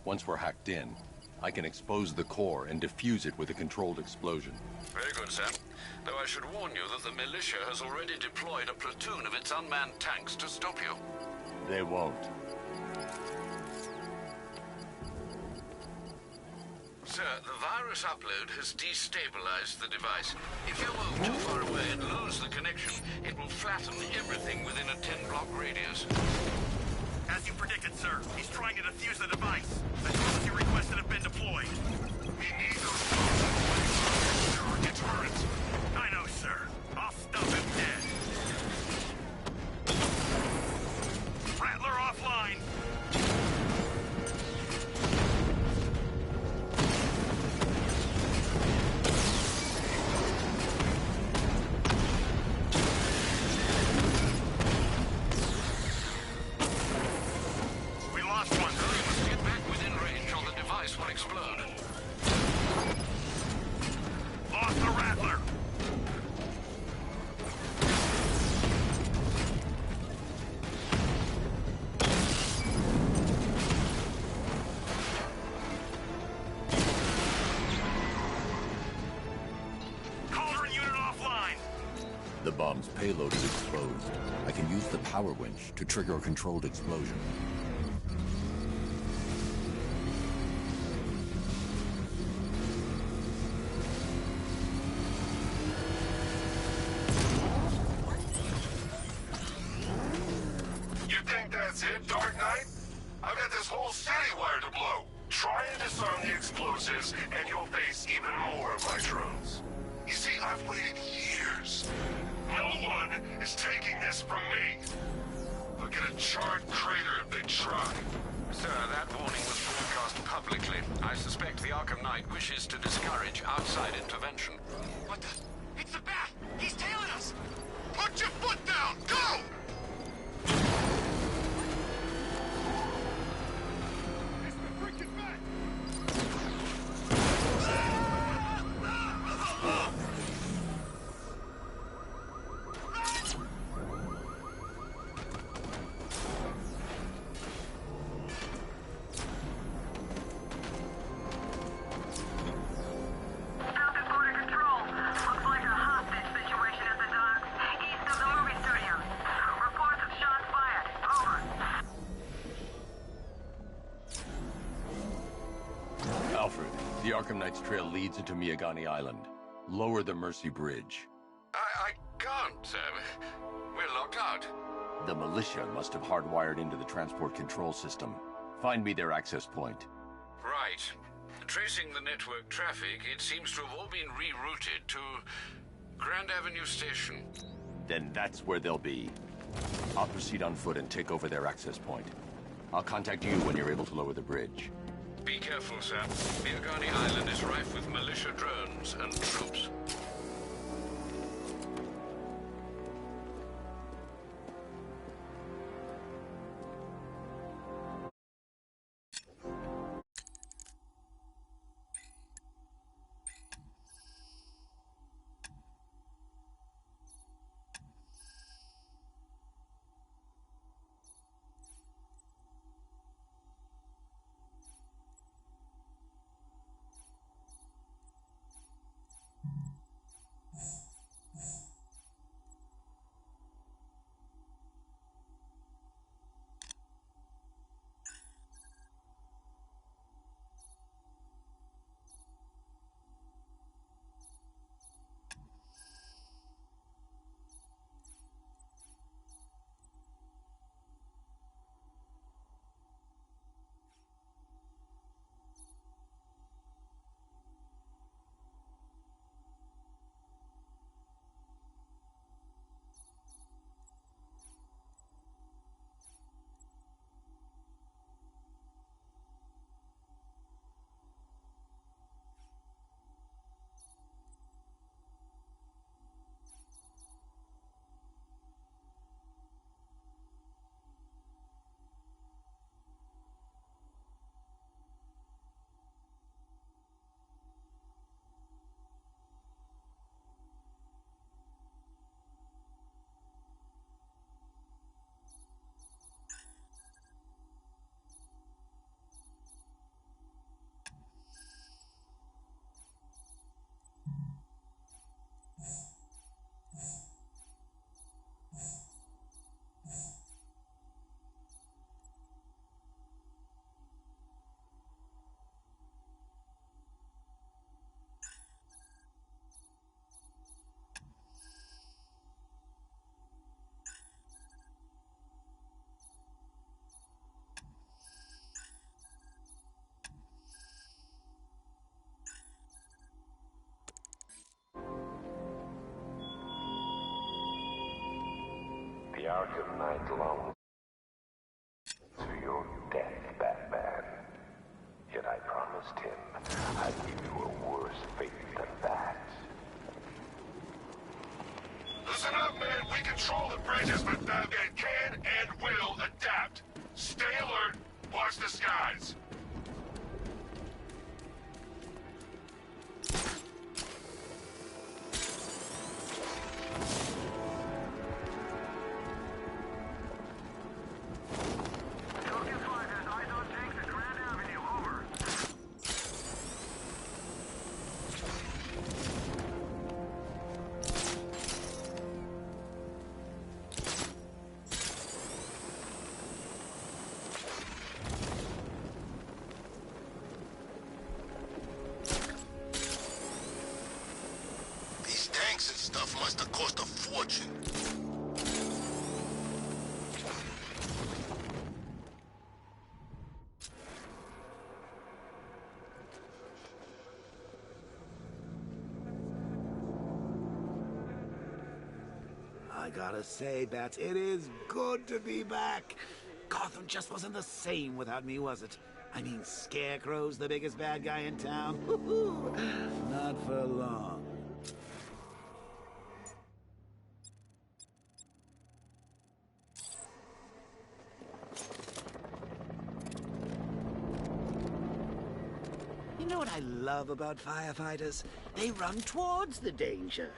Once we're hacked in, I can expose the core and defuse it with a controlled explosion. Very good, sir. Though I should warn you that the militia has already deployed a platoon of its unmanned tanks to stop you. They won't. Sir, the virus upload has destabilized the device. If you move too far away and lose the connection, it will flatten everything within a 10-block radius. As you predicted, sir, he's trying to defuse the device. The drones you requested have been deployed. We need those drones to deterrent. I know, sir. I'll stop him dead. Rattler offline. The bomb's payload is exposed. I can use the power winch to trigger a controlled explosion. You think that's it, Dark Knight? I've got this whole city wired to blow. Try and disarm the explosives, and you'll face even more of my drones. You see, I've waited years. No one is taking this from me. They'll get a charred crater if they try. Sir, that warning was broadcast publicly. I suspect the Arkham Knight wishes to discourage outside intervention. What the? It's the Bat! He's tailing us! Push Put your foot down! Go! It's the freaking back! Alfred, the Arkham Knight's trail leads into Miagani Island. Lower the Mercy Bridge. I can't. We're locked out. The militia must have hardwired into the transport control system. Find me their access point. Right. Tracing the network traffic, it seems to have all been rerouted to Grand Avenue Station. Then that's where they'll be. I'll proceed on foot and take over their access point. I'll contact you when you're able to lower the bridge. Be careful, sir. Miagani Island is rife with militia drones and troops. The Arkham Knight longs to your death, Batman. Yet I promised him I'd give you a worse fate than that. Listen up, man. We control the bridges, but Batman can and will adapt. Stay alert. Watch the skies. Stuff must have cost a fortune. I gotta say, Bats, it is good to be back. Gotham just wasn't the same without me, was it? I mean, Scarecrow's the biggest bad guy in town. Not for long. You know what I love about firefighters? They run towards the danger.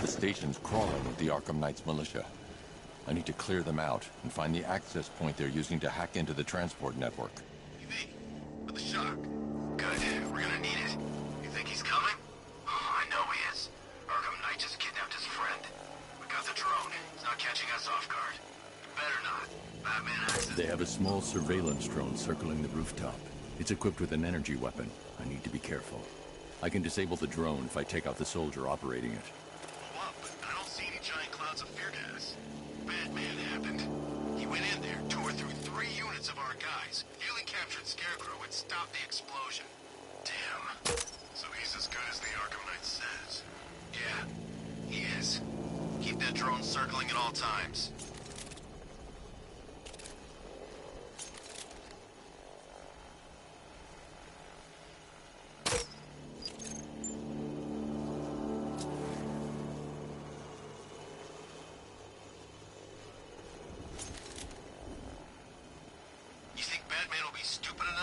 The station's crawling with the Arkham Knight's militia. I need to clear them out and find the access point they're using to hack into the transport network. TV, with the shock. Good, we're gonna need it. You think he's coming? Oh, I know he is. Arkham Knight just kidnapped his friend. We got the drone. He's not catching us off guard. Better not. Batman access. They have a small surveillance drone circling the rooftop. It's equipped with an energy weapon. I need to be careful. I can disable the drone if I take out the soldier operating it. Blow up, but I don't see any giant clouds of fear gas. Batman happened. He went in there, tore through 3 units of our guys, nearly captured Scarecrow, and stopped the explosion. Damn. So he's as good as the Arkham Knight says. Yeah, he is. Keep that drone circling at all times.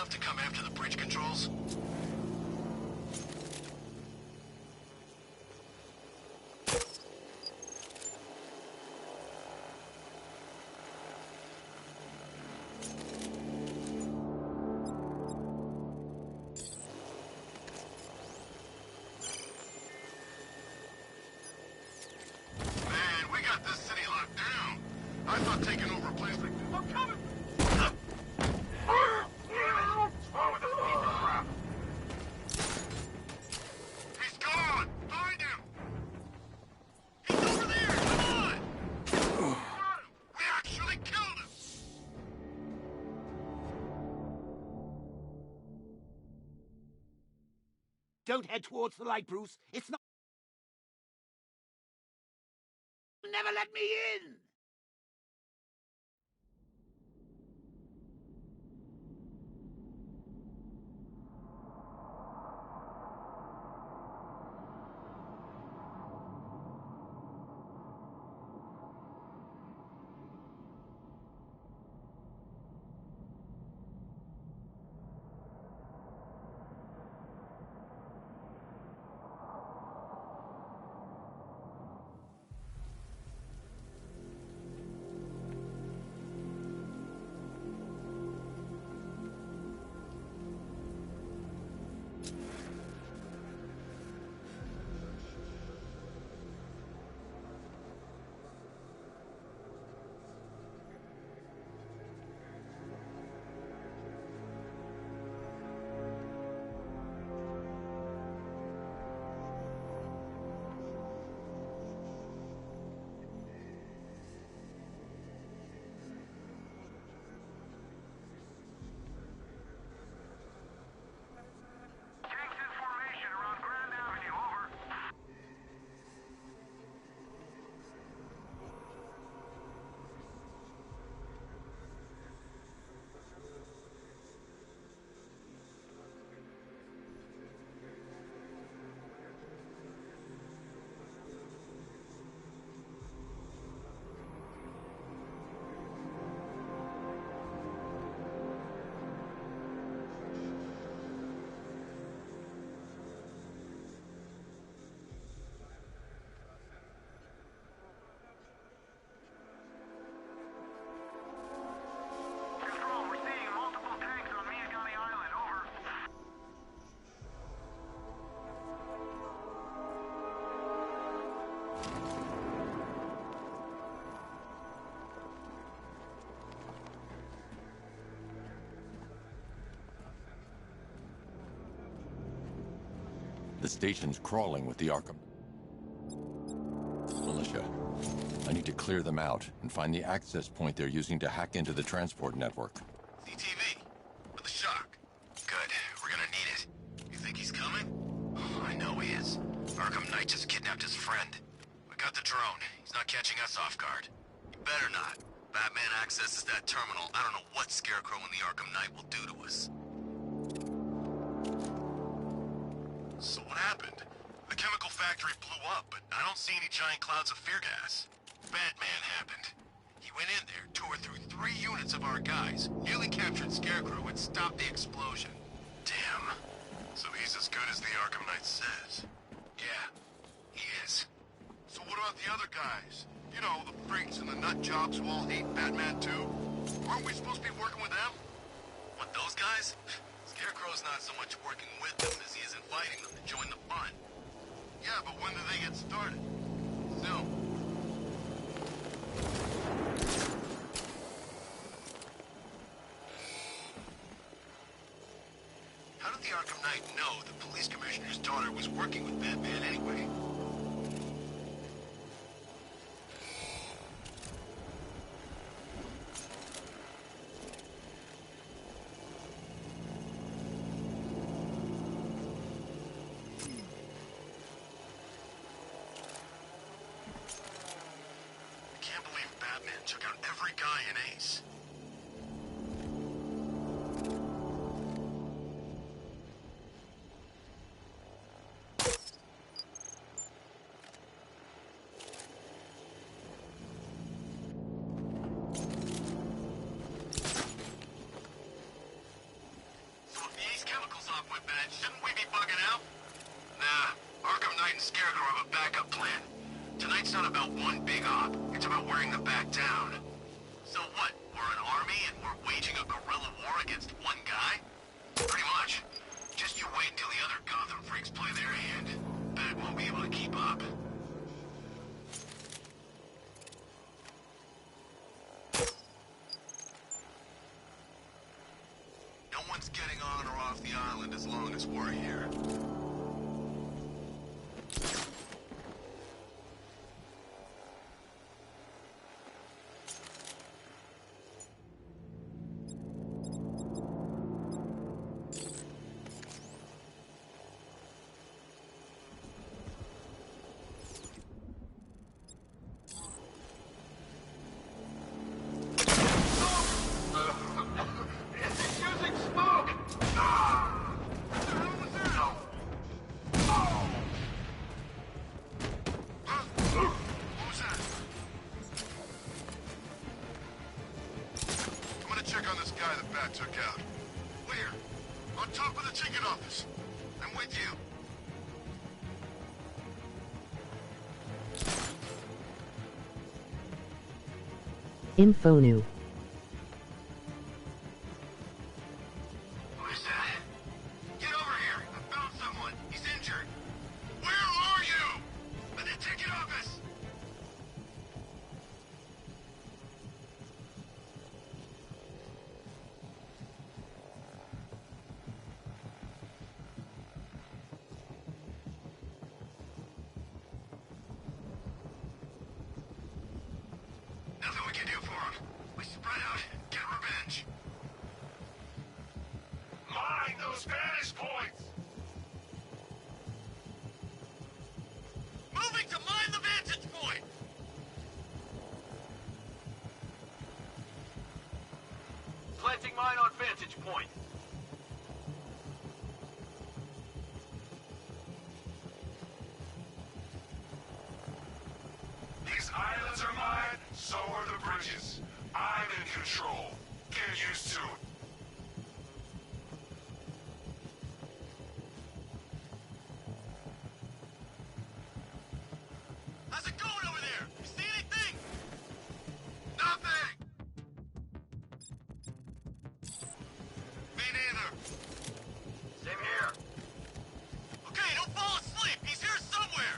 To come after the bridge controls? Man, we got this city locked down. I thought taking over a place like this... I'm coming! He's gone! Find him! He's over there! Come on! Got him! We actually killed him! Don't head towards the light, Bruce. It's not... Never let me in! The station's crawling with the Arkham militia. I need to clear them out and find the access point they're using to hack into the transport network. CTV, with the shock. Good, we're gonna need it. You think he's coming? Oh, I know he is. Arkham Knight just kidnapped his friend. We got the drone. He's not catching us off guard. You better not. Batman accesses that terminal, I don't know what Scarecrow and the Arkham Knight will do to us. So what happened? The chemical factory blew up, but I don't see any giant clouds of fear gas. Batman happened. He went in there, tore through 3 units of our guys, nearly captured Scarecrow, and stopped the explosion. Damn. So he's as good as the Arkham Knight says. Yeah, he is. So what about the other guys? You know, the freaks and the nut jobs who all hate Batman too? Aren't we supposed to be working with them? What, those guys? Scarecrow's not so much working with them as he is inviting them to join the fun. Yeah, but when do they get started? Soon. How did the Arkham Knight know the police commissioner's daughter was working with Batman anyway? I can't believe Batman took out every guy in Ace. Shouldn't we be bugging out? Nah, Arkham Knight and Scarecrow have a backup plan. Tonight's not about one big op, it's about wearing them back down. So what, we're an army and we're waging a guerrilla war against one guy? Pretty much. Just you wait until the other Gotham freaks play their hand. Bat won't be able to keep up. No one's getting on or off the island as long as we're here. Check on this guy that Bat took out. Where? On top of the ticket office. I'm with you. Infonu. Who is that? Get over here! I found someone! He's injured! Where are you? At the ticket office! Nothing we can do for him. We spread out and get revenge. Mind those vantage points! Moving to mine the vantage point! Planting mine on vantage point. These islands are mine, so are the bridges. I'm in control. Get used to it. How's it going over there? You see anything? Nothing! Me neither. Same here. Okay, don't fall asleep. He's here somewhere.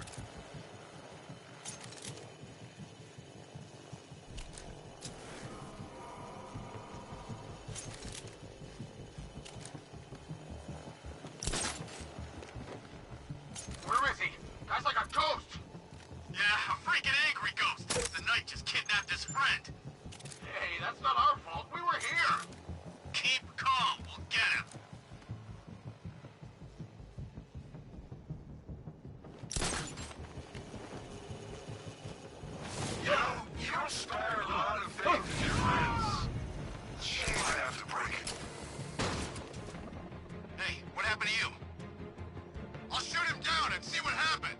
Where is he? Guy's like a ghost. Yeah, a freaking angry ghost. The Knight just kidnapped his friend. Hey, that's not our fault. We were here. Keep calm. We'll get him. You spare a lot of I have to break it. Hey, what happened to you? I'll shoot him down and see what happened.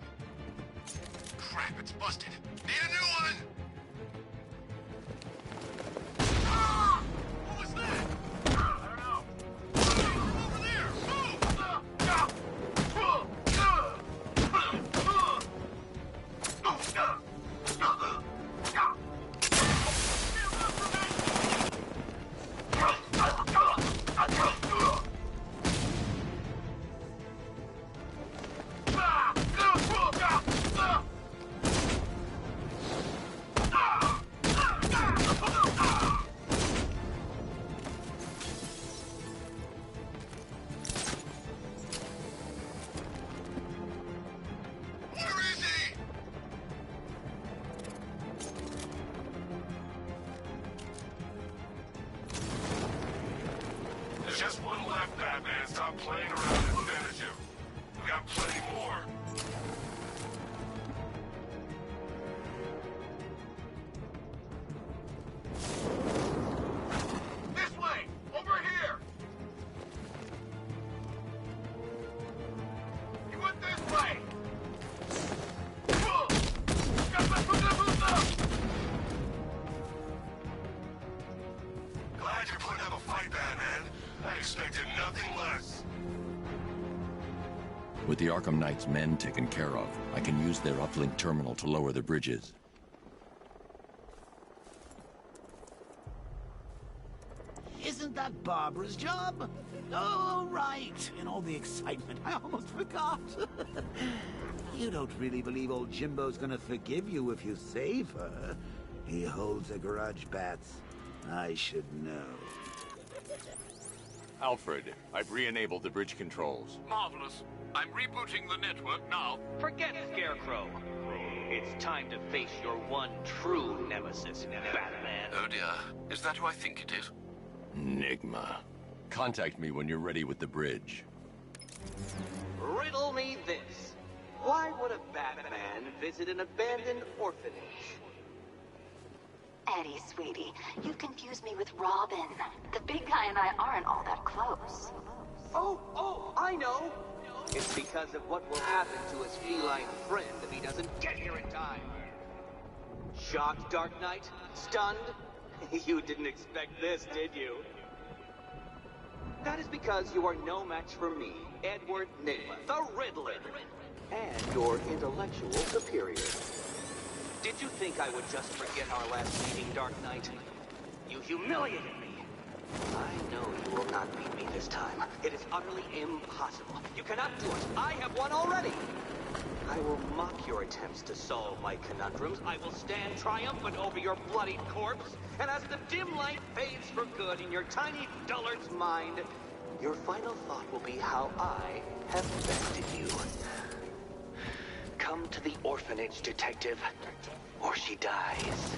Crap, it's busted. Need a new one! Ah! What was that? I don't know. Over there! Move! There's just one left, Batman. Stop playing around and finish him. We got plenty more. This way! Over here! He went this way! Glad you're putting up a fight, Batman. I expected nothing less. With the Arkham Knight's men taken care of, I can use their uplink terminal to lower the bridges. Isn't that Barbara's job? Oh, right. In all the excitement, I almost forgot. You don't really believe old Jimbo's gonna forgive you if you save her. He holds a grudge, Bats. I should know. Alfred, I've re-enabled the bridge controls. Marvelous. I'm rebooting the network now. Forget Scarecrow. It's time to face your one true nemesis, Batman. Oh dear. Is that who I think it is? Enigma. Contact me when you're ready with the bridge. Riddle me this. Why would a Batman visit an abandoned orphanage? Eddie, sweetie, you've confused me with Robin. The big guy and I aren't all that close. Oh, I know! It's because of what will happen to his feline friend if he doesn't get here in time. Shocked, Dark Knight? Stunned? You didn't expect this, did you? That is because you are no match for me, Edward Nygma, the Riddler, and your intellectual superior. Did you think I would just forget our last meeting, Dark Knight? You humiliated me. I know you will not beat me this time. It is utterly impossible. You cannot do it. I have won already. I will mock your attempts to solve my conundrums. I will stand triumphant over your bloodied corpse. And as the dim light fades for good in your tiny dullard's mind, your final thought will be how I have bested you. Come to the orphanage, detective, or she dies.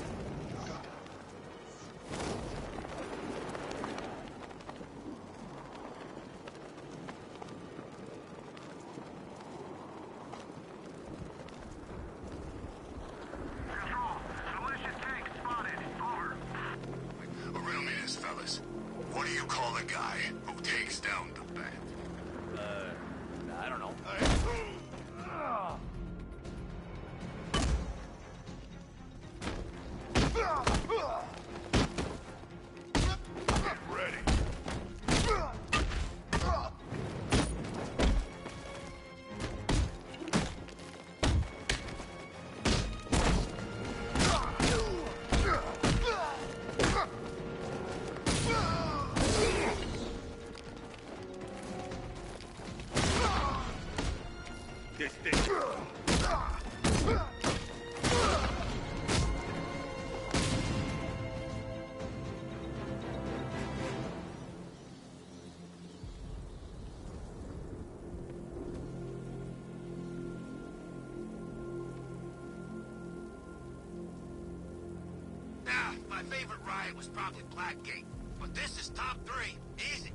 Riddle me this, fellas. What do you call a guy who takes down the bat? I don't know. Get ready. This thing. My favorite ride was probably Blackgate, but this is top 3. Easy.